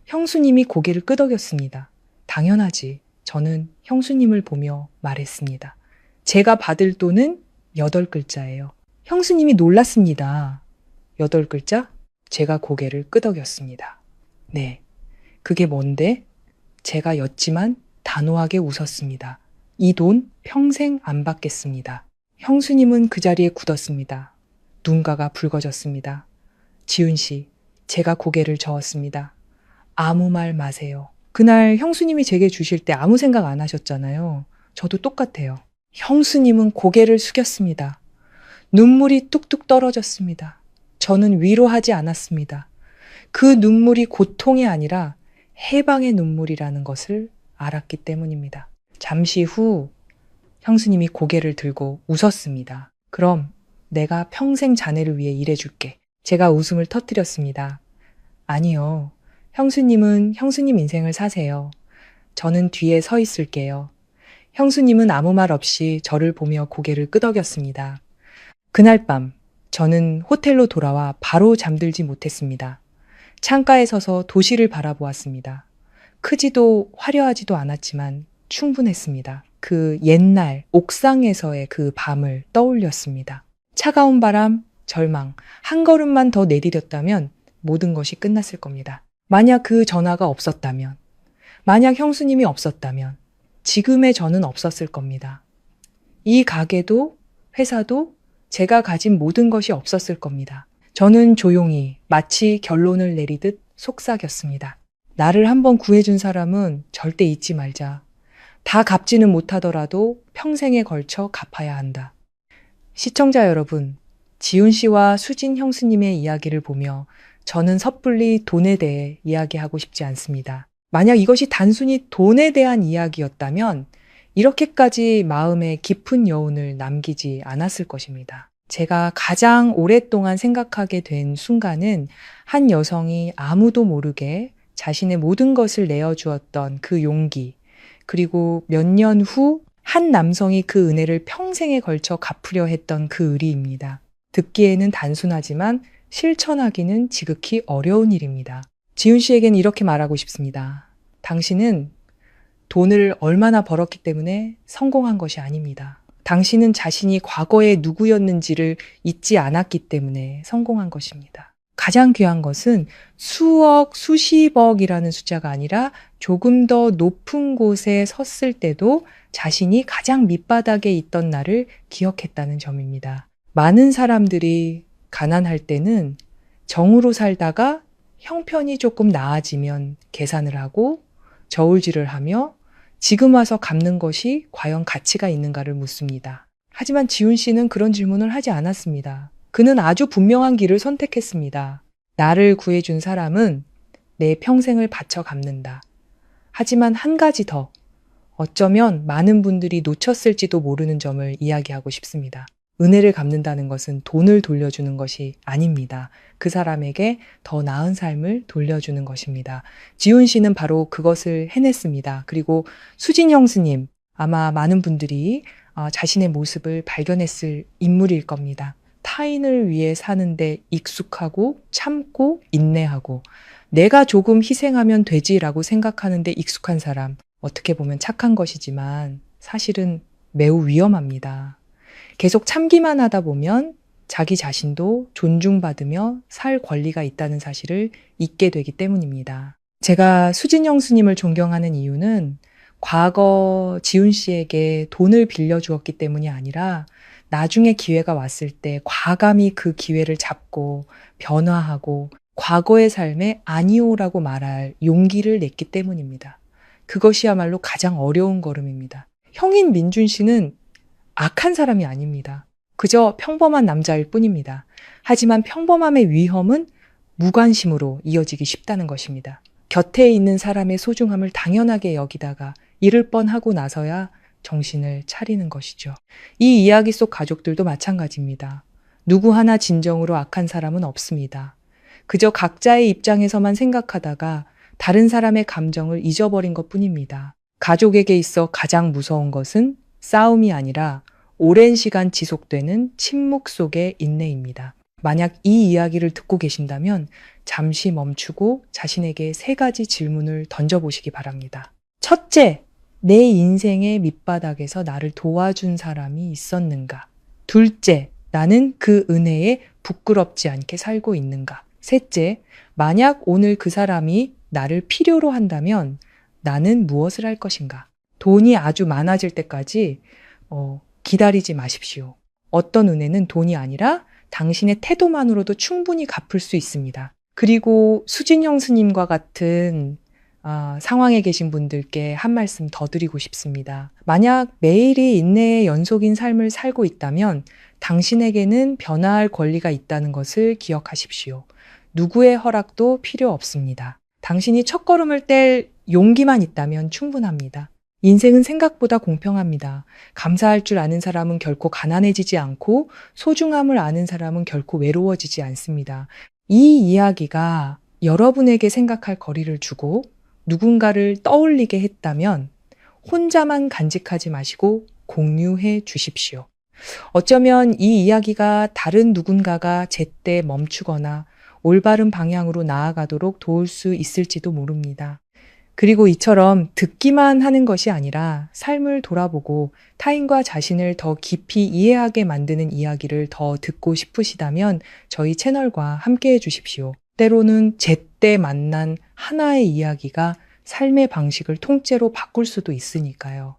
형수님이 고개를 끄덕였습니다. 당연하지. 저는 형수님을 보며 말했습니다. 제가 받을 돈은 8글자예요. 형수님이 놀랐습니다. 8글자? 제가 고개를 끄덕였습니다. 네, 그게 뭔데? 제가 였지만 단호하게 웃었습니다. 이 돈 평생 안 받겠습니다. 형수님은 그 자리에 굳었습니다. 눈가가 붉어졌습니다. 지훈 씨, 제가 고개를 저었습니다. 아무 말 마세요. 그날 형수님이 제게 주실 때 아무 생각 안 하셨잖아요. 저도 똑같아요. 형수님은 고개를 숙였습니다. 눈물이 뚝뚝 떨어졌습니다. 저는 위로하지 않았습니다. 그 눈물이 고통이 아니라 해방의 눈물이라는 것을 알았기 때문입니다. 잠시 후 형수님이 고개를 들고 웃었습니다. 그럼 내가 평생 자네를 위해 일해줄게. 제가 웃음을 터뜨렸습니다. 아니요. 형수님은 형수님 인생을 사세요. 저는 뒤에 서 있을게요. 형수님은 아무 말 없이 저를 보며 고개를 끄덕였습니다. 그날 밤 저는 호텔로 돌아와 바로 잠들지 못했습니다. 창가에 서서 도시를 바라보았습니다. 크지도 화려하지도 않았지만 충분했습니다. 그 옛날 옥상에서의 그 밤을 떠올렸습니다. 차가운 바람, 절망, 한 걸음만 더 내디뎠다면 모든 것이 끝났을 겁니다. 만약 그 전화가 없었다면, 만약 형수님이 없었다면 지금의 저는 없었을 겁니다. 이 가게도 회사도 제가 가진 모든 것이 없었을 겁니다. 저는 조용히 마치 결론을 내리듯 속삭였습니다. 나를 한번 구해준 사람은 절대 잊지 말자. 다 갚지는 못하더라도 평생에 걸쳐 갚아야 한다. 시청자 여러분, 지훈 씨와 수진 형수님의 이야기를 보며 저는 섣불리 돈에 대해 이야기하고 싶지 않습니다. 만약 이것이 단순히 돈에 대한 이야기였다면 이렇게까지 마음에 깊은 여운을 남기지 않았을 것입니다. 제가 가장 오랫동안 생각하게 된 순간은 한 여성이 아무도 모르게 자신의 모든 것을 내어주었던 그 용기, 그리고 몇 년 후 한 남성이 그 은혜를 평생에 걸쳐 갚으려 했던 그 의리입니다. 듣기에는 단순하지만 실천하기는 지극히 어려운 일입니다. 지훈 씨에겐 이렇게 말하고 싶습니다. 당신은 돈을 얼마나 벌었기 때문에 성공한 것이 아닙니다. 당신은 자신이 과거에 누구였는지를 잊지 않았기 때문에 성공한 것입니다. 가장 귀한 것은 수억, 수십억이라는 숫자가 아니라 조금 더 높은 곳에 섰을 때도 자신이 가장 밑바닥에 있던 날을 기억했다는 점입니다. 많은 사람들이 가난할 때는 정으로 살다가 형편이 조금 나아지면 계산을 하고 저울질을 하며 지금 와서 갚는 것이 과연 가치가 있는가를 묻습니다. 하지만 지훈 씨는 그런 질문을 하지 않았습니다. 그는 아주 분명한 길을 선택했습니다. 나를 구해준 사람은 내 평생을 바쳐 갚는다. 하지만 한 가지 더, 어쩌면 많은 분들이 놓쳤을지도 모르는 점을 이야기하고 싶습니다. 은혜를 갚는다는 것은 돈을 돌려주는 것이 아닙니다. 그 사람에게 더 나은 삶을 돌려주는 것입니다. 지훈 씨는 바로 그것을 해냈습니다. 그리고 수진 형수님, 아마 많은 분들이 자신의 모습을 발견했을 인물일 겁니다. 타인을 위해 사는데 익숙하고 참고 인내하고 내가 조금 희생하면 되지라고 생각하는데 익숙한 사람, 어떻게 보면 착한 것이지만 사실은 매우 위험합니다. 계속 참기만 하다 보면 자기 자신도 존중받으며 살 권리가 있다는 사실을 잊게 되기 때문입니다. 제가 수진 형수님을 존경하는 이유는 과거 지훈 씨에게 돈을 빌려주었기 때문이 아니라 나중에 기회가 왔을 때 과감히 그 기회를 잡고 변화하고 과거의 삶에 아니오라고 말할 용기를 냈기 때문입니다. 그것이야말로 가장 어려운 걸음입니다. 형인 민준 씨는 악한 사람이 아닙니다. 그저 평범한 남자일 뿐입니다. 하지만 평범함의 위험은 무관심으로 이어지기 쉽다는 것입니다. 곁에 있는 사람의 소중함을 당연하게 여기다가 잃을 뻔하고 나서야 정신을 차리는 것이죠. 이 이야기 속 가족들도 마찬가지입니다. 누구 하나 진정으로 악한 사람은 없습니다. 그저 각자의 입장에서만 생각하다가 다른 사람의 감정을 잊어버린 것뿐입니다. 가족에게 있어 가장 무서운 것은 싸움이 아니라 오랜 시간 지속되는 침묵 속의 인내입니다. 만약 이 이야기를 듣고 계신다면 잠시 멈추고 자신에게 3가지 질문을 던져보시기 바랍니다. 첫째, 내 인생의 밑바닥에서 나를 도와준 사람이 있었는가? 둘째, 나는 그 은혜에 부끄럽지 않게 살고 있는가? 셋째, 만약 오늘 그 사람이 나를 필요로 한다면 나는 무엇을 할 것인가? 돈이 아주 많아질 때까지 기다리지 마십시오. 어떤 은혜는 돈이 아니라 당신의 태도만으로도 충분히 갚을 수 있습니다. 그리고 수진영 스님과 같은 상황에 계신 분들께 한 말씀 더 드리고 싶습니다. 만약 매일이 인내의 연속인 삶을 살고 있다면 당신에게는 변화할 권리가 있다는 것을 기억하십시오. 누구의 허락도 필요 없습니다. 당신이 첫걸음을 뗄 용기만 있다면 충분합니다. 인생은 생각보다 공평합니다. 감사할 줄 아는 사람은 결코 가난해지지 않고 소중함을 아는 사람은 결코 외로워지지 않습니다. 이 이야기가 여러분에게 생각할 거리를 주고 누군가를 떠올리게 했다면 혼자만 간직하지 마시고 공유해 주십시오. 어쩌면 이 이야기가 다른 누군가가 제때 멈추거나 올바른 방향으로 나아가도록 도울 수 있을지도 모릅니다. 그리고 이처럼 듣기만 하는 것이 아니라 삶을 돌아보고 타인과 자신을 더 깊이 이해하게 만드는 이야기를 더 듣고 싶으시다면 저희 채널과 함께 해주십시오. 때로는 제때 만난 하나의 이야기가 삶의 방식을 통째로 바꿀 수도 있으니까요.